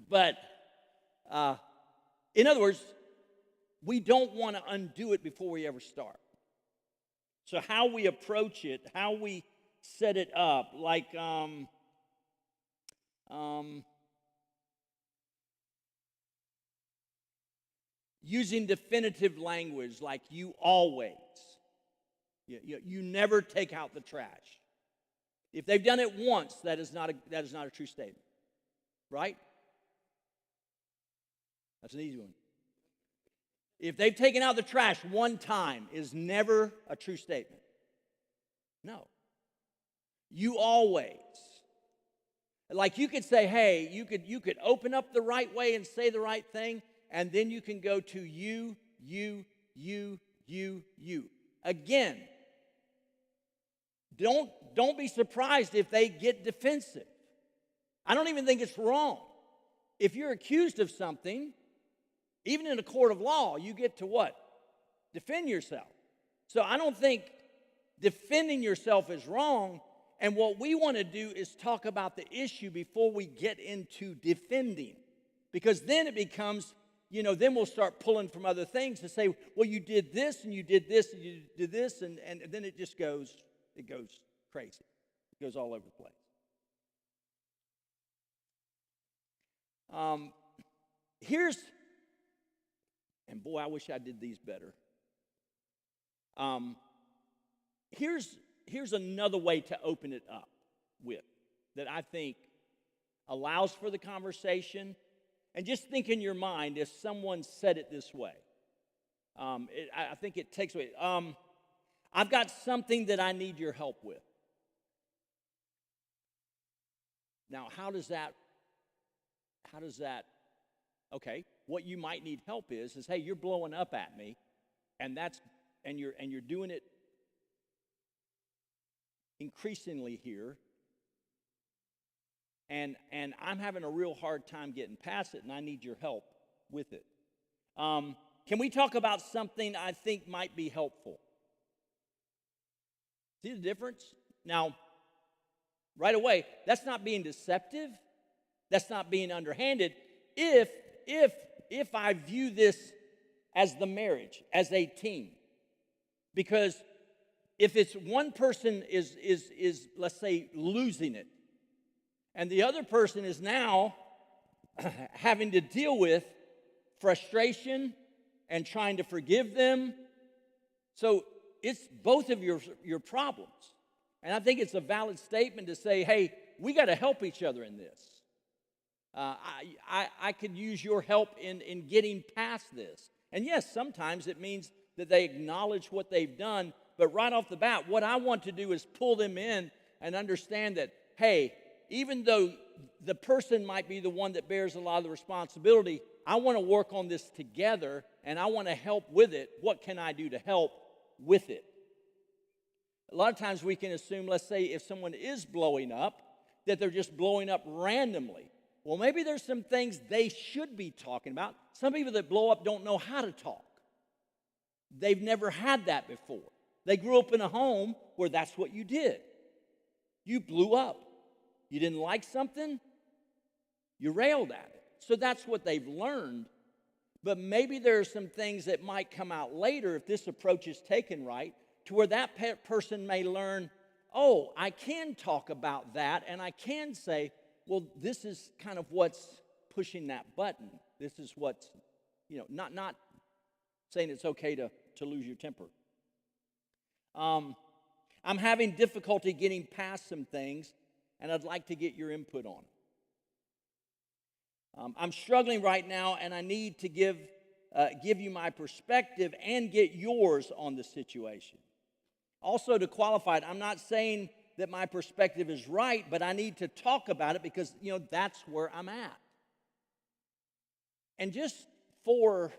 But in other words, we don't want to undo it before we ever start. So how we approach it, how we set it up, like using definitive language, like you always. You never take out the trash. If they've done it once, that is not a true statement, right? That's an easy one. If they've taken out the trash one time, is never a true statement. No. You always. Like you could say, hey, you could open up the right way and say the right thing, and then you can go to you. Again, don't be surprised if they get defensive. I don't even think it's wrong. If you're accused of something, even in a court of law, you get to what? Defend yourself. So I don't think defending yourself is wrong. And what we want to do is talk about the issue before we get into defending. Because then it becomes, then we'll start pulling from other things to say, well, you did this and you did this and you did this. And then it just goes crazy. It goes all over the place. And boy, I wish I did these better. Here's another way to open it up with that I think allows for the conversation. And just think in your mind if someone said it this way. I think it takes away. I've got something that I need your help with. Now, how does that How does that? Okay, what you might need help is hey, you're blowing up at me, and you're doing it increasingly here, and I'm having a real hard time getting past it, and I need your help with it. Can we talk about something I think might be helpful? See the difference? Now, right away, that's not being deceptive. That's not being underhanded. If I view this as the marriage, as a team, because if it's one person is let's say losing it, and the other person is now having to deal with frustration and trying to forgive them, so it's both of your problems. And I think it's a valid statement to say, hey, we got to help each other in this. I could use your help in getting past this. And yes, sometimes it means that they acknowledge what they've done, but right off the bat, what I want to do is pull them in and understand that, hey, even though the person might be the one that bears a lot of the responsibility, I want to work on this together, and I want to help with it. What can I do to help with it? A lot of times we can assume, let's say, if someone is blowing up, that they're just blowing up randomly. Well, maybe there's some things they should be talking about. Some people that blow up don't know how to talk. They've never had that before. They grew up in a home where that's what you did. You blew up. You didn't like something, you railed at it. So that's what they've learned. But maybe there are some things that might come out later if this approach is taken right, to where that person may learn, oh, I can talk about that, and I can say, well, this is kind of what's pushing that button. This is what's, not saying it's okay to lose your temper. I'm having difficulty getting past some things, and I'd like to get your input on it. I'm struggling right now, and I need to give you my perspective and get yours on the situation. Also, to qualify it, I'm not saying that my perspective is right, but I need to talk about it because, that's where I'm at. And just for,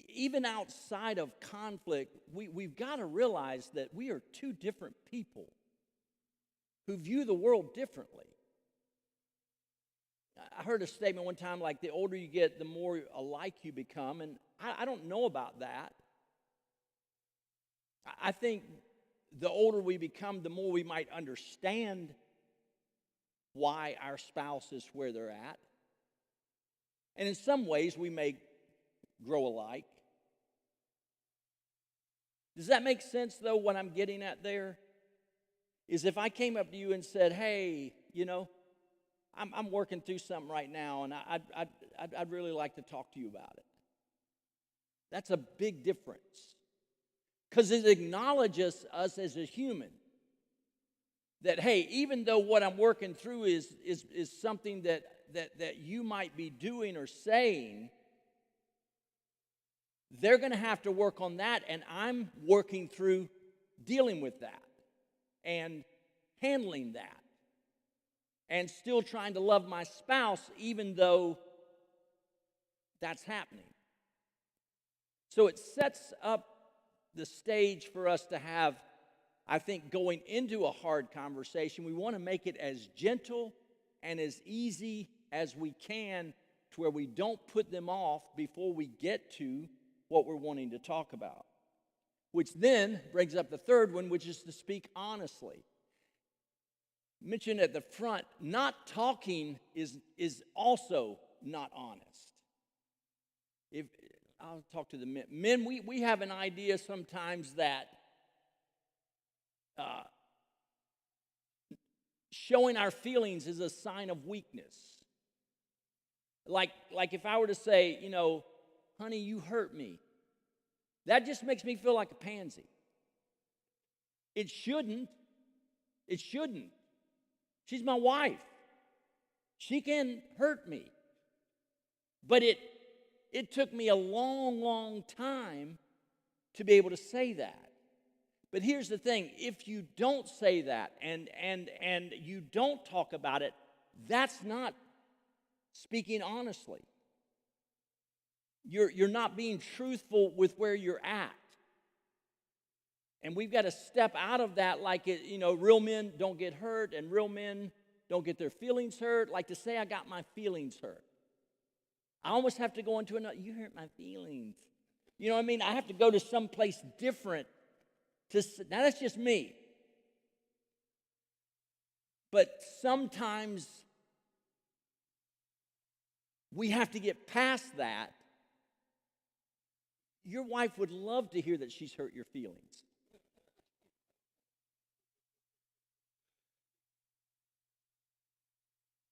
even outside of conflict, we've got to realize that we are two different people who view the world differently. I heard a statement one time like, the older you get, the more alike you become, and I don't know about that. I think the older we become, the more we might understand why our spouse is where they're at. And in some ways, we may grow alike. Does that make sense, though, what I'm getting at there? Is if I came up to you and said, hey, I'm working through something right now, and I'd really like to talk to you about it. That's a big difference. Because it acknowledges us as a human. That, hey, even though what I'm working through is something that you might be doing or saying, they're going to have to work on that, and I'm working through dealing with that and handling that and still trying to love my spouse even though that's happening. So it sets up the stage for us to have, I think, going into a hard conversation, we want to make it as gentle and as easy as we can to where we don't put them off before we get to what we're wanting to talk about. Which then brings up the third one, which is to speak honestly. Mentioned at the front, not talking is also not honest. I'll talk to the men. Men, we have an idea sometimes that showing our feelings is a sign of weakness. Like if I were to say, honey, you hurt me. That just makes me feel like a pansy. It shouldn't. It shouldn't. She's my wife. She can hurt me. But it took me a long, long time to be able to say that. But here's the thing, if you don't say that and you don't talk about it, That's not speaking honestly. You're not being truthful with where you're at. And we've got to step out of that like it, real men don't get hurt and real men don't get their feelings hurt. Like to say I got my feelings hurt. I almost have to go into another, you hurt my feelings. You know what I mean? I have to go to some place different. Now that's just me. But sometimes we have to get past that. Your wife would love to hear that she's hurt your feelings.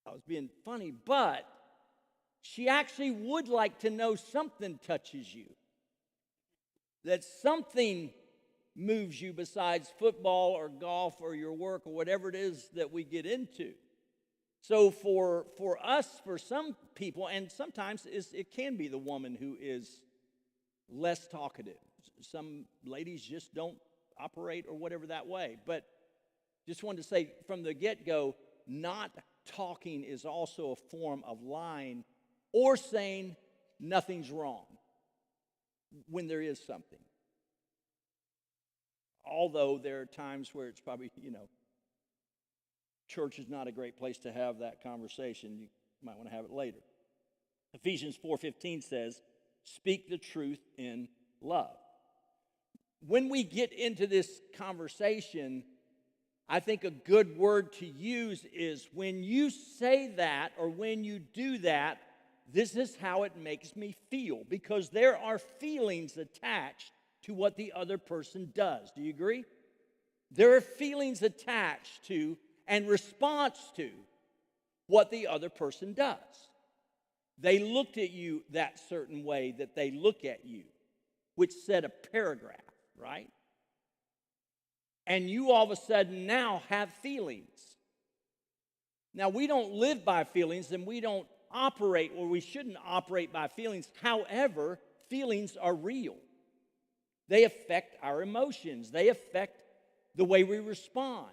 I was being funny, but she actually would like to know something touches you. That something moves you besides football or golf or your work or whatever it is that we get into. So for us, for some people, and sometimes it can be the woman who is less talkative. Some ladies just don't operate or whatever that way. But just wanted to say from the get-go, not talking is also a form of lying or saying nothing's wrong when there is something. Although there are times where it's probably, church is not a great place to have that conversation. You might want to have it later. Ephesians 4:15 says, speak the truth in love. When we get into this conversation, I think a good word to use is when you say that or when you do that, this is how it makes me feel. Because there are feelings attached to what the other person does. Do you agree? There are feelings attached to and response to what the other person does. They looked at you that certain way that they look at you, which said a paragraph, right? And you all of a sudden now have feelings. Now, we don't live by feelings and we don't operate, or we shouldn't operate by feelings. However, feelings are real. They affect our emotions. They affect the way we respond.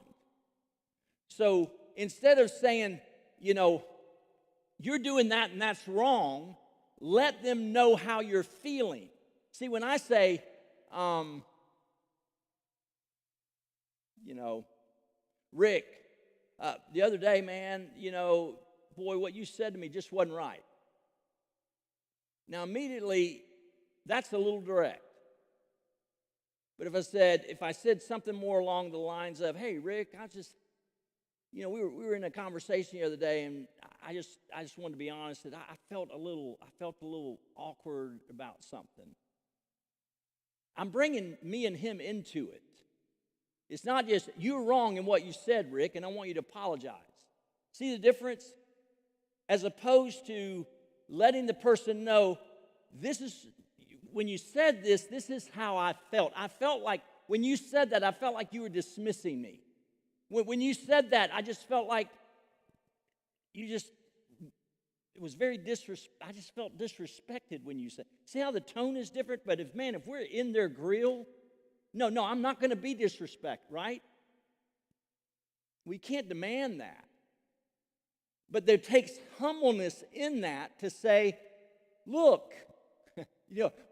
So instead of saying, you're doing that and that's wrong, let them know how you're feeling. See, when I say, Rick, the other day, man, boy, what you said to me just wasn't right. Now, immediately, that's a little direct. But if I said something more along the lines of, hey, Rick, I just, we were in a conversation the other day, and I just wanted to be honest that I felt a little awkward about something. I'm bringing me and him into it. It's not just, you're wrong in what you said, Rick, and I want you to apologize. See the difference? As opposed to letting the person know, when you said this is how I felt. I felt like, when you said that, I felt like you were dismissing me. When you said that, I just felt like it was very I just felt disrespected when you said. See how the tone is different? But if we're in their grill, no, I'm not going to be disrespect, right? We can't demand that. But there takes humbleness in that to say, look,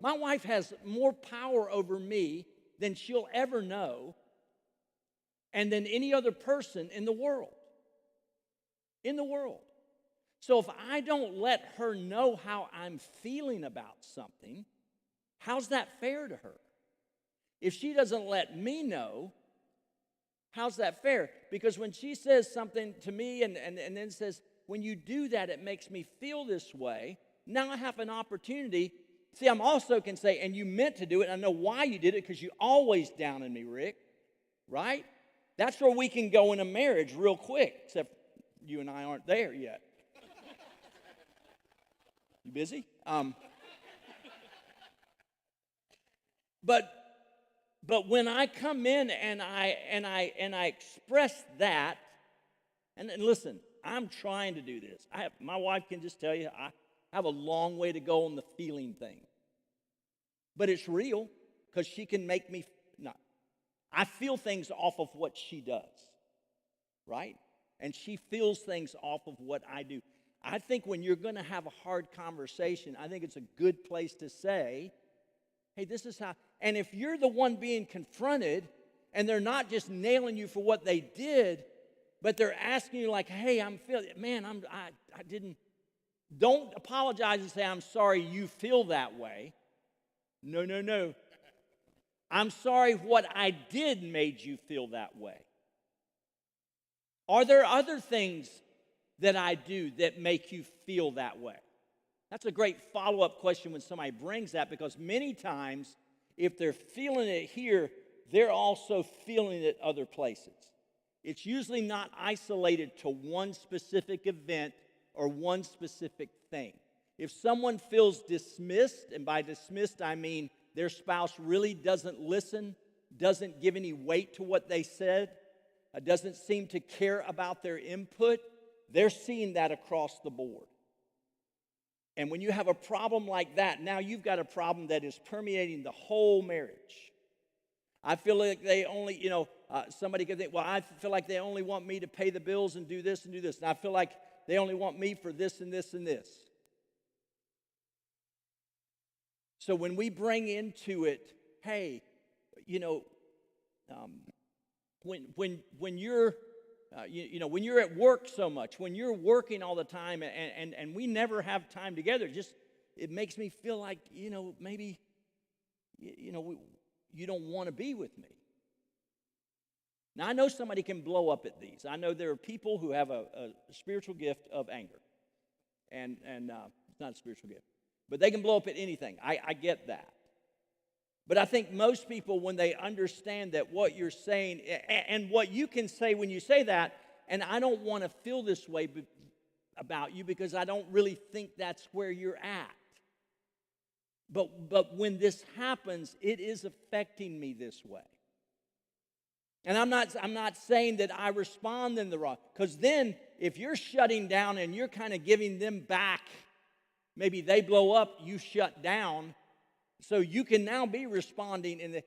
my wife has more power over me than she'll ever know and than any other person in the world. In the world. So if I don't let her know how I'm feeling about something, how's that fair to her? If she doesn't let me know, how's that fair? Because when she says something to me and then says, when you do that, it makes me feel this way, now I have an opportunity. See, I'm also can say, and you meant to do it, and I know why you did it, because you always down on me, Rick, right? That's where we can go in a marriage real quick, except you and I aren't there yet. You busy? But when I come in and I express that, and listen, I'm trying to do this. My wife can just tell you I have a long way to go on the feeling thing. But it's real because she can make me I feel things off of what she does, right? and she feels things off of what I do. I think when you're going to have a hard conversation, I think it's a good place to say, hey, this is how. And if you're the one being confronted and they're not just nailing you for what they did, but they're asking you like, hey, I'm feeling, man, I didn't. Don't apologize and say, I'm sorry you feel that way. No. I'm sorry what I did made you feel that way. Are there other things that I do that make you feel that way? That's a great follow-up question when somebody brings that, because many times, if they're feeling it here, they're also feeling it other places. It's usually not isolated to one specific event or one specific thing. If someone feels dismissed, and by dismissed I mean their spouse really doesn't listen, doesn't give any weight to what they said, doesn't seem to care about their input, they're seeing that across the board. And when you have a problem like that, now you've got a problem that is permeating the whole marriage. I feel like they only, somebody could think, well, I feel like they only want me to pay the bills and do this and do this. And I feel like they only want me for this and this and this. So when we bring into it, hey, when you're when you're at work so much, when you're working all the time, and we never have time together, it makes me feel like maybe you don't want to be with me. Now I know somebody can blow up at these. I know there are people who have a spiritual gift of anger, and it's not a spiritual gift, but they can blow up at anything. I get that. But I think most people, when they understand that what you're saying, and what you can say when you say that, and I don't want to feel this way about you because I don't really think that's where you're at. But when this happens, it is affecting me this way. And I'm not saying that I respond in the wrong, because then if you're shutting down and you're kind of giving them back, maybe they blow up, you shut down. So you can now be responding,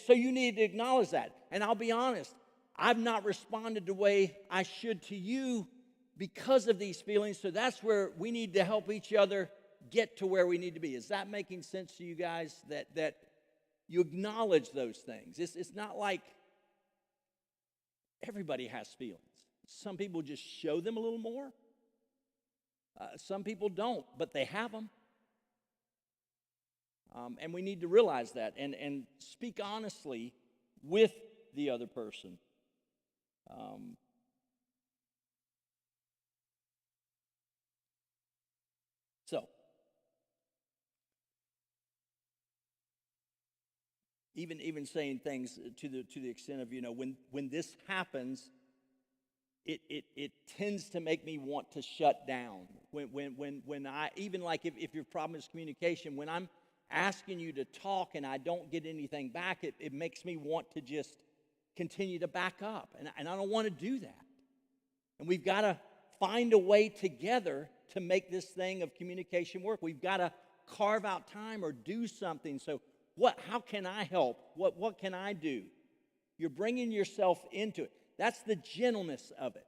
so you need to acknowledge that. And I'll be honest, I've not responded the way I should to you because of these feelings. So that's where we need to help each other get to where we need to be. Is that making sense to you guys? That you acknowledge those things. It's not like everybody has feelings. Some people just show them a little more. Some people don't, but they have them. And we need to realize that and speak honestly with the other person. So, even saying things to the extent of when this happens, it tends to make me want to shut down. When I even like if your problem is communication, when I'm asking you to talk and I don't get anything back, it makes me want to just continue to back up. And I don't want to do that. And we've got to find a way together to make this thing of communication work. We've got to carve out time or do something. So how can I help? What can I do? You're bringing yourself into it. That's the gentleness of it.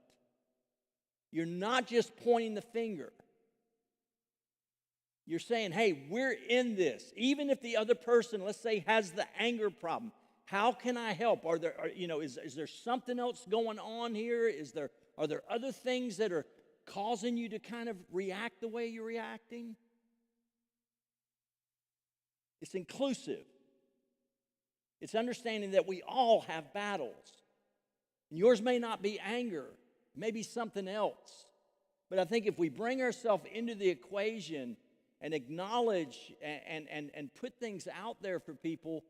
You're not just pointing the finger. You're saying, hey, we're in this. Even if the other person, let's say, has the anger problem, how can I help? Is there something else going on here? Are there other things that are causing you to kind of react the way you're reacting? It's inclusive. It's understanding that we all have battles. And yours may not be anger, maybe something else. But I think if we bring ourselves into the equation and acknowledge and put things out there for people.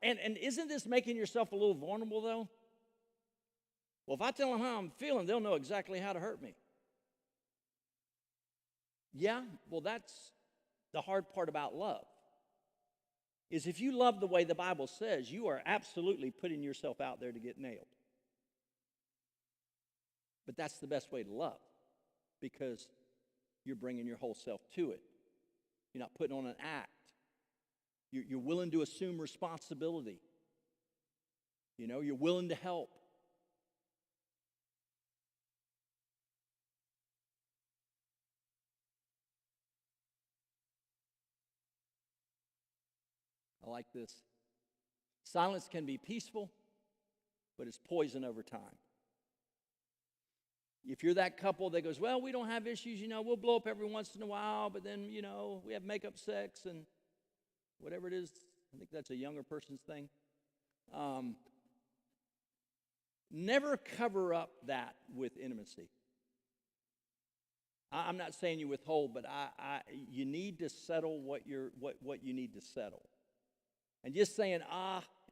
And isn't this making yourself a little vulnerable, though? Well, if I tell them how I'm feeling, they'll know exactly how to hurt me. Yeah, well, that's the hard part about love. Is if you love the way the Bible says, you are absolutely putting yourself out there to get nailed. But that's the best way to love, because you're bringing your whole self to it. You're not putting on an act. You're willing to assume responsibility. You're willing to help. I like this. Silence can be peaceful, but it's poison over time. If you're that couple that goes, well, we don't have issues, we'll blow up every once in a while, but then, we have makeup sex and whatever it is. I think that's a younger person's thing. Never cover up that with intimacy. I'm not saying you withhold, but you need to settle what you need to settle. And just saying,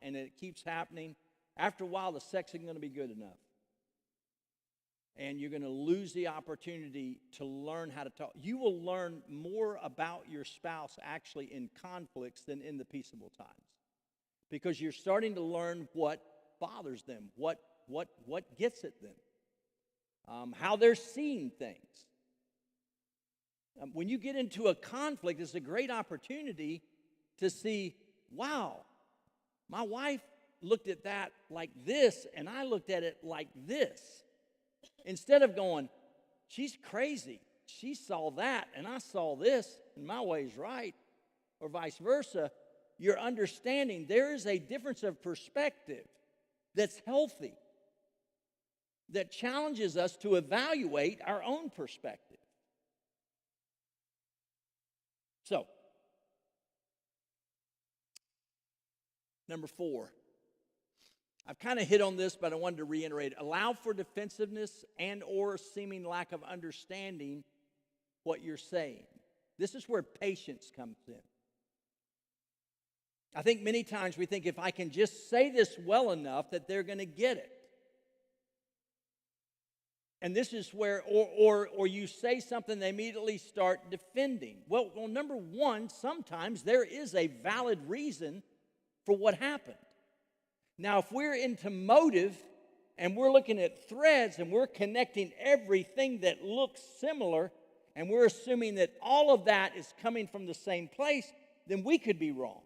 and it keeps happening, after a while, the sex isn't going to be good enough. And you're going to lose the opportunity to learn how to talk. You will learn more about your spouse actually in conflicts than in the peaceable times. Because you're starting to learn what bothers them, what gets at them, how they're seeing things. When you get into a conflict, it's a great opportunity to see, wow, my wife looked at that like this, and I looked at it like this. Instead of going, she's crazy. She saw that, and I saw this, and my way's right, or vice versa. You're understanding there is a difference of perspective that's healthy, that challenges us to evaluate our own perspective. So, number 4. I've kind of hit on this, but I wanted to reiterate. Allow for defensiveness and or seeming lack of understanding what you're saying. This is where patience comes in. I think many times we think if I can just say this well enough that they're going to get it. And this is where, or you say something, they immediately start defending. Well, number one, sometimes there is a valid reason for what happened. Now, if we're into motive and we're looking at threads and we're connecting everything that looks similar and we're assuming that all of that is coming from the same place, then we could be wrong.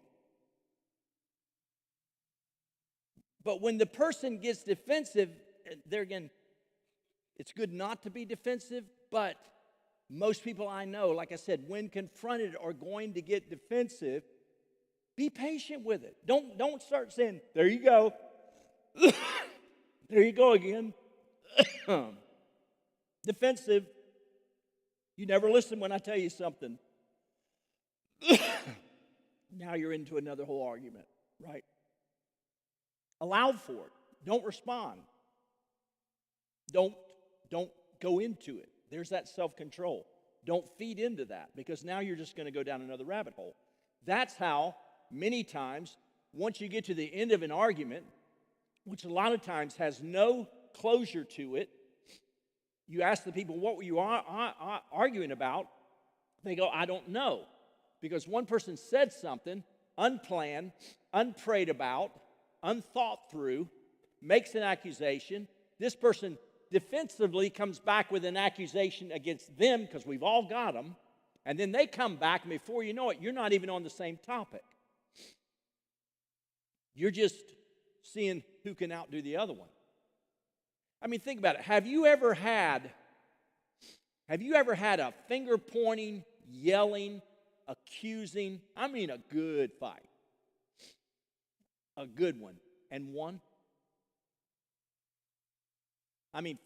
But when the person gets defensive, there again, it's good not to be defensive, but most people I know, like I said, when confronted are going to get defensive. Be patient with it. Don't start saying, there you go. There you go again. Defensive. You never listen when I tell you something. Now you're into another whole argument, right? Allow for it. Don't respond. Don't go into it. There's that self-control. Don't feed into that, because now you're just going to go down another rabbit hole. That's how many times, once you get to the end of an argument, which a lot of times has no closure to it, you ask the people, what were you arguing about? They go, I don't know. Because one person said something unplanned, unprayed about, unthought through, makes an accusation. This person defensively comes back with an accusation against them, because we've all got them. And then they come back, and before you know it, you're not even on the same topic. You're just seeing who can outdo the other one. I mean, think about it. Have you ever had a finger-pointing, yelling, accusing, I mean a good fight? A good one. And won? I mean,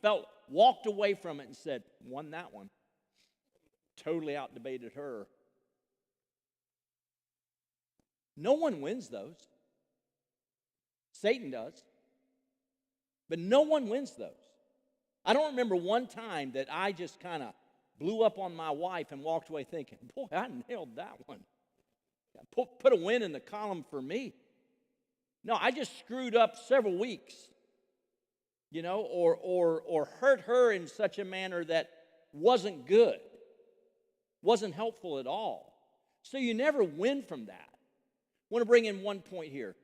walked away from it and said, won that one. Totally outdebated her. No one wins those. Satan does. But no one wins those. I don't remember one time that I just kind of blew up on my wife and walked away thinking, boy, I nailed that one. Put a win in the column for me. No, I just screwed up several weeks, or hurt her in such a manner that wasn't good, wasn't helpful at all. So you never win from that. I want to bring in one point here.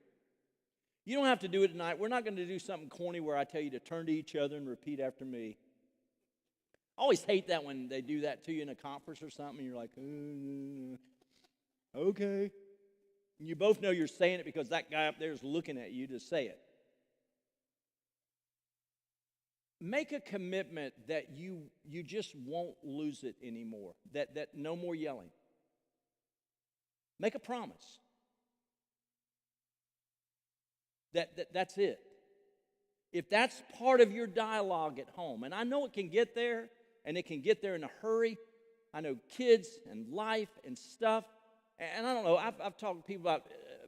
You don't have to do it tonight. We're not going to do something corny where I tell you to turn to each other and repeat after me. I always hate that when they do that to you in a conference or something, and you're like, okay. And you both know you're saying it because that guy up there is looking at you to say it. Make a commitment that you just won't lose it anymore, that no more yelling. Make a promise. That's it. If that's part of your dialogue at home, and I know it can get there, and it can get there in a hurry. I know kids and life and stuff, and I don't know. I've talked to people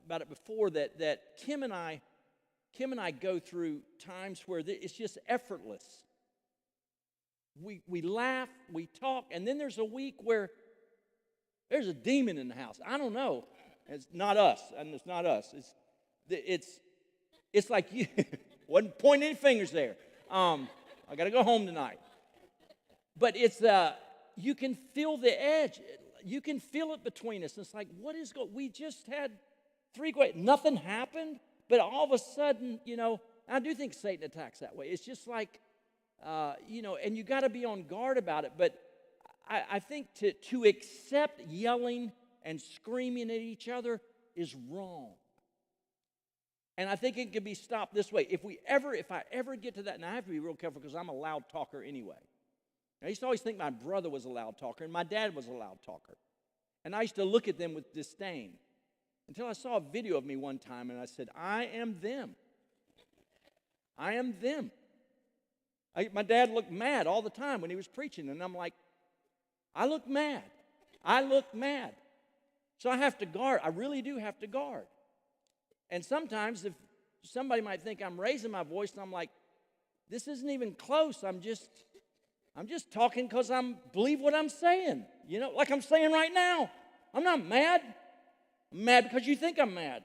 about it before that Kim and I go through times where it's just effortless. We laugh, we talk, and then there's a week where there's a demon in the house. I don't know. It's not us, and it's not us. It's like you wasn't pointing any fingers there. I got to go home tonight. But it's you can feel the edge. You can feel it between us. It's like, what is going? We just had 3 great. Nothing happened, but all of a sudden, I do think Satan attacks that way. It's just like, and you got to be on guard about it. But I think to accept yelling and screaming at each other is wrong. And I think it can be stopped this way. If I ever get to that, and I have to be real careful because I'm a loud talker anyway. I used to always think my brother was a loud talker and my dad was a loud talker. And I used to look at them with disdain until I saw a video of me one time and I said, I am them. I am them. My dad looked mad all the time when he was preaching, and I'm like, I look mad. I look mad. So I have to guard. I really do have to guard. And sometimes if somebody might think I'm raising my voice, and I'm like, this isn't even close. I'm just talking because I believe what I'm saying. Like I'm saying right now. I'm not mad. I'm mad because you think I'm mad.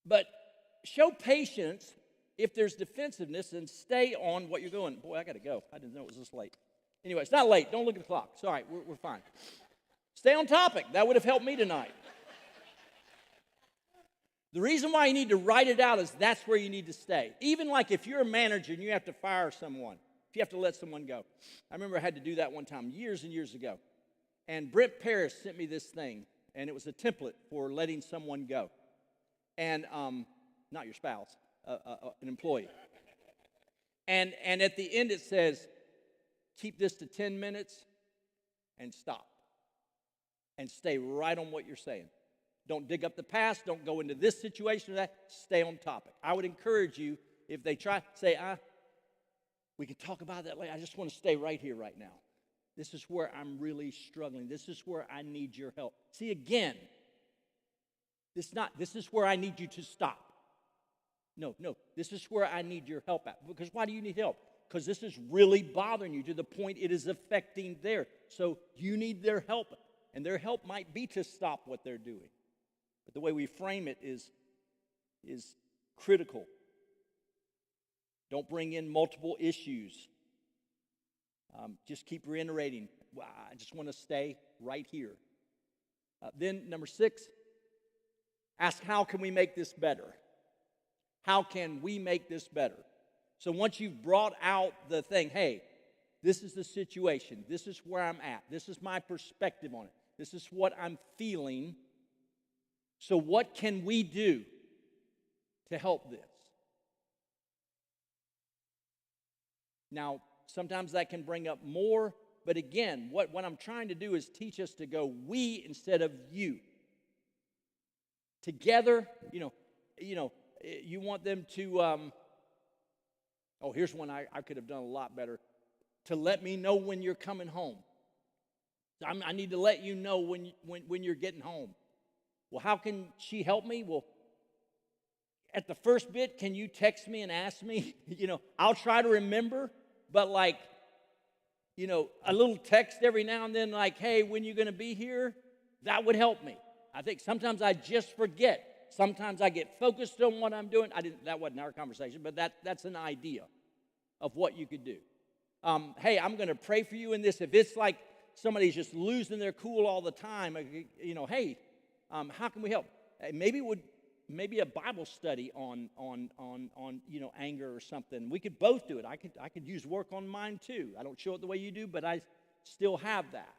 But show patience if there's defensiveness and stay on what you're doing. Boy, I got to go. I didn't know it was this late. Anyway, it's not late. Don't look at the clock. It's all right. We're fine. Stay on topic. That would have helped me tonight. The reason why you need to write it out is that's where you need to stay. Even like if you're a manager and you have to fire someone, if you have to let someone go. I remember I had to do that one time years and years ago. And Brent Parrish sent me this thing, and it was a template for letting someone go. And not your spouse, an employee. And at the end it says, keep this to 10 minutes and stop. And stay right on what you're saying. Don't dig up the past. Don't go into this situation or that. Stay on topic. I would encourage you, if they try, say, we can talk about that later. I just want to stay right here, right now. This is where I'm really struggling. This is where I need your help. See, again, this is where I need you to stop. No, this is where I need your help at. Because why do you need help? Because this is really bothering you to the point it is affecting there. So you need their help. And their help might be to stop what they're doing. But the way we frame it is critical. Don't bring in multiple issues. Just keep reiterating, I just want to stay right here. Then number 6, ask how can we make this better? How can we make this better? So once you've brought out the thing, hey, this is the situation. This is where I'm at. This is my perspective on it. This is what I'm feeling. So what can we do to help this? Now, sometimes that can bring up more, but again, what I'm trying to do is teach us to go we instead of you. Together, you want them to, here's one I could have done a lot better. To let me know when you're coming home. I need to let you know when you're getting home. Well, how can she help me? Well, at the first bit, can you text me and ask me? I'll try to remember, but a little text every now and then like, hey, when you going to be here? That would help me. I think sometimes I just forget. Sometimes I get focused on what I'm doing. That wasn't our conversation, but that's an idea of what you could do. Hey, I'm going to pray for you in this. If it's like somebody's just losing their cool all the time, hey, how can we help? Maybe a Bible study on anger or something. We could both do it. I could use work on mine too. I don't show it the way you do, but I still have that.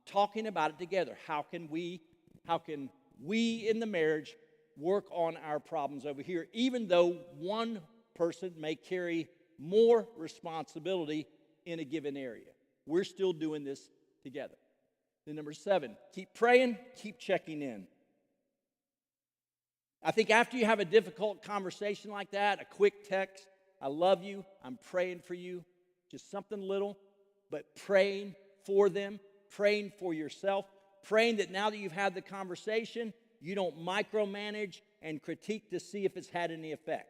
Talking about it together. How can we in the marriage work on our problems over here, even though one person may carry more responsibility in a given area? We're still doing this together. Then number 7, keep praying, keep checking in. I think after you have a difficult conversation like that, a quick text, I love you, I'm praying for you, just something little, but praying for them, praying for yourself, praying that now that you've had the conversation, you don't micromanage and critique to see if it's had any effect.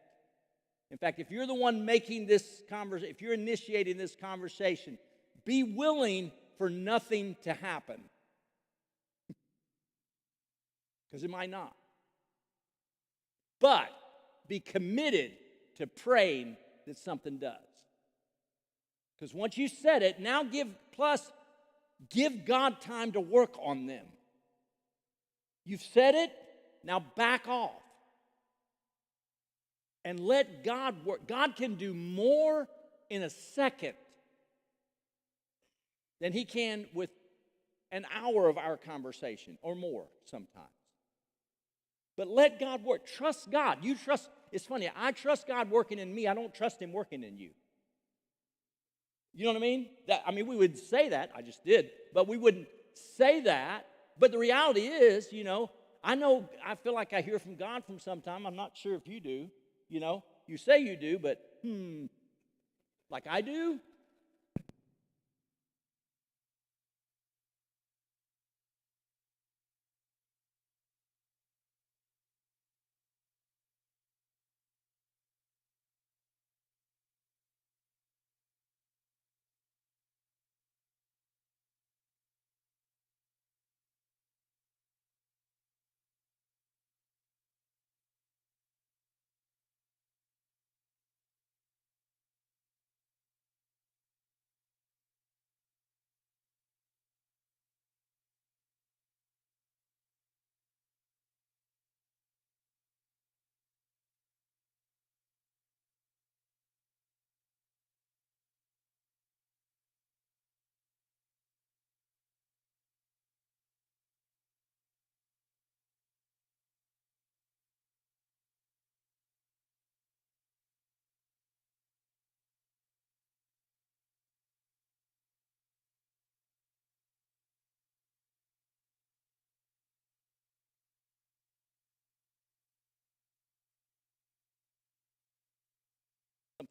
In fact, if you're the one making this conversation, if you're initiating this conversation, be willing for nothing to happen. Because it might not. But be committed to praying that something does. Because once you said it, now give God time to work on them. You've said it, now back off. And let God work. God can do more in a second than He can with an hour of our conversation or more sometimes. But let God work. Trust God. You trust. It's funny. I trust God working in me. I don't trust Him working in you. You know what I mean? We would say that. I just did. But we wouldn't say that. But the reality is, I feel like I hear from God from sometime. I'm not sure if you do. You say you do, but like I do?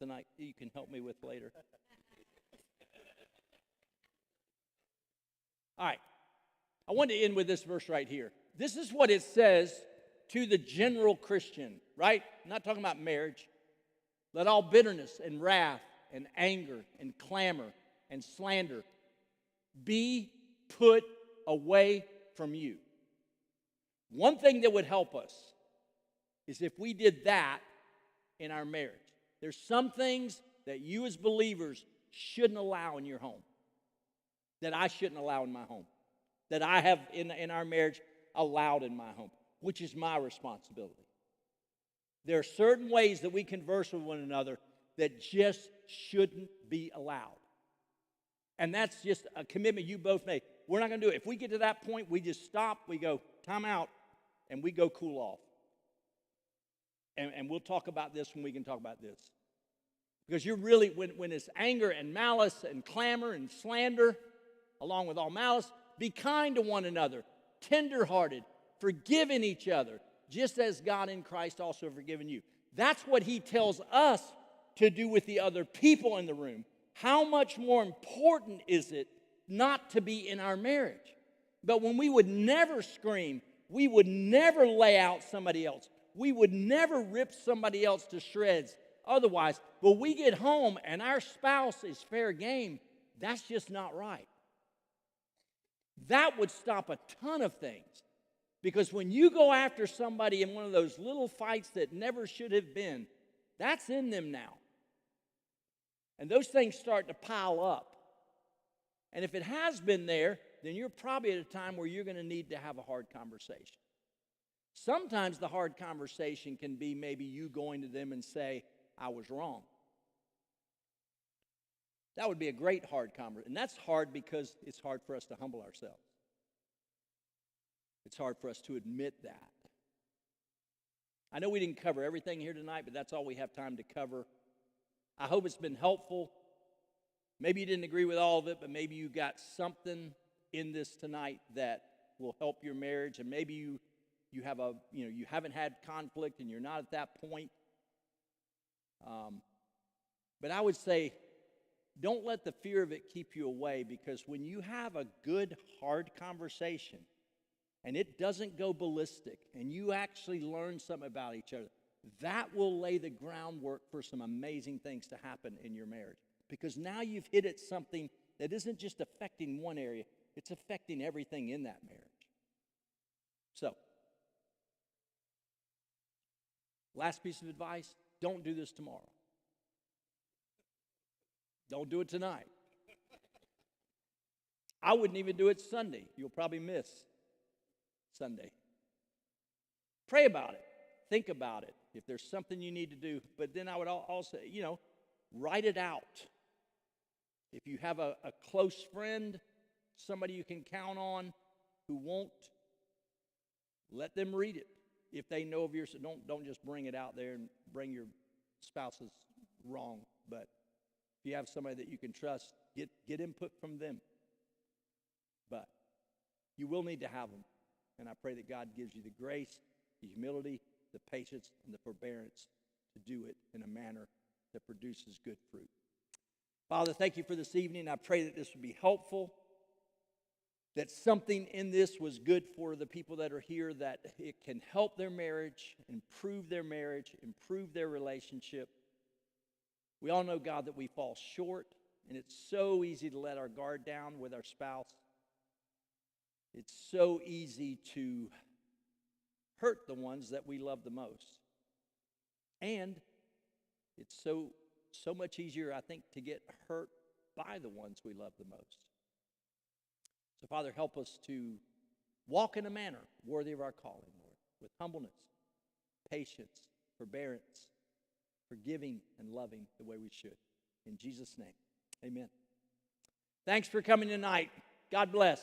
Something you can help me with later. All right. I want to end with this verse right here. This is what it says to the general Christian, right? I'm not talking about marriage. Let all bitterness and wrath and anger and clamor and slander be put away from you. One thing that would help us is if we did that in our marriage. There's some things that you as believers shouldn't allow in your home, that I shouldn't allow in my home, that I have in our marriage allowed in my home, which is my responsibility. There are certain ways that we converse with one another that just shouldn't be allowed. And that's just a commitment you both make. We're not going to do it. If we get to that point, we just stop, we go, time out, and we go cool off. And we'll talk about this when we can talk about this. Because you're really, when it's anger and malice and clamor and slander, along with all malice, be kind to one another, tenderhearted, forgiving each other, just as God in Christ also forgiven you. That's what He tells us to do with the other people in the room. How much more important is it not to be in our marriage? But when we would never scream, we would never lay out somebody else, we would never rip somebody else to shreds otherwise. When we get home and our spouse is fair game, that's just not right. That would stop a ton of things. Because when you go after somebody in one of those little fights that never should have been, that's in them now. And those things start to pile up. And if it has been there, then you're probably at a time where you're going to need to have a hard conversation. Sometimes the hard conversation can be maybe you going to them and say, I was wrong. That would be a great hard conversation. And that's hard because it's hard for us to humble ourselves. It's hard for us to admit that. I know we didn't cover everything here tonight, but that's all we have time to cover. I hope it's been helpful. Maybe you didn't agree with all of it, but maybe you got something in this tonight that will help your marriage, and maybe you you haven't had conflict and you're not at that point. But I would say, don't let the fear of it keep you away, because when you have a good, hard conversation and it doesn't go ballistic and you actually learn something about each other, that will lay the groundwork for some amazing things to happen in your marriage. Because now you've hit at something that isn't just affecting one area, it's affecting everything in that marriage. So, last piece of advice, don't do this tomorrow. Don't do it tonight. I wouldn't even do it Sunday. You'll probably miss Sunday. Pray about it. Think about it. If there's something you need to do. But then I would also, write it out. If you have a close friend, somebody you can count on who won't, let them read it. If they know of your, don't just bring it out there and bring your spouse's wrong. But if you have somebody that you can trust, get input from them. But you will need to have them. And I pray that God gives you the grace, the humility, the patience, and the forbearance to do it in a manner that produces good fruit. Father, thank you for this evening. I pray that this would be helpful, that something in this was good for the people that are here, that it can help their marriage, improve their relationship. We all know, God, that we fall short, and it's so easy to let our guard down with our spouse. It's so easy to hurt the ones that we love the most. And it's so much easier, I think, to get hurt by the ones we love the most. So, Father, help us to walk in a manner worthy of our calling, Lord, with humbleness, patience, forbearance, forgiving and loving the way we should. In Jesus' name, amen. Thanks for coming tonight. God bless.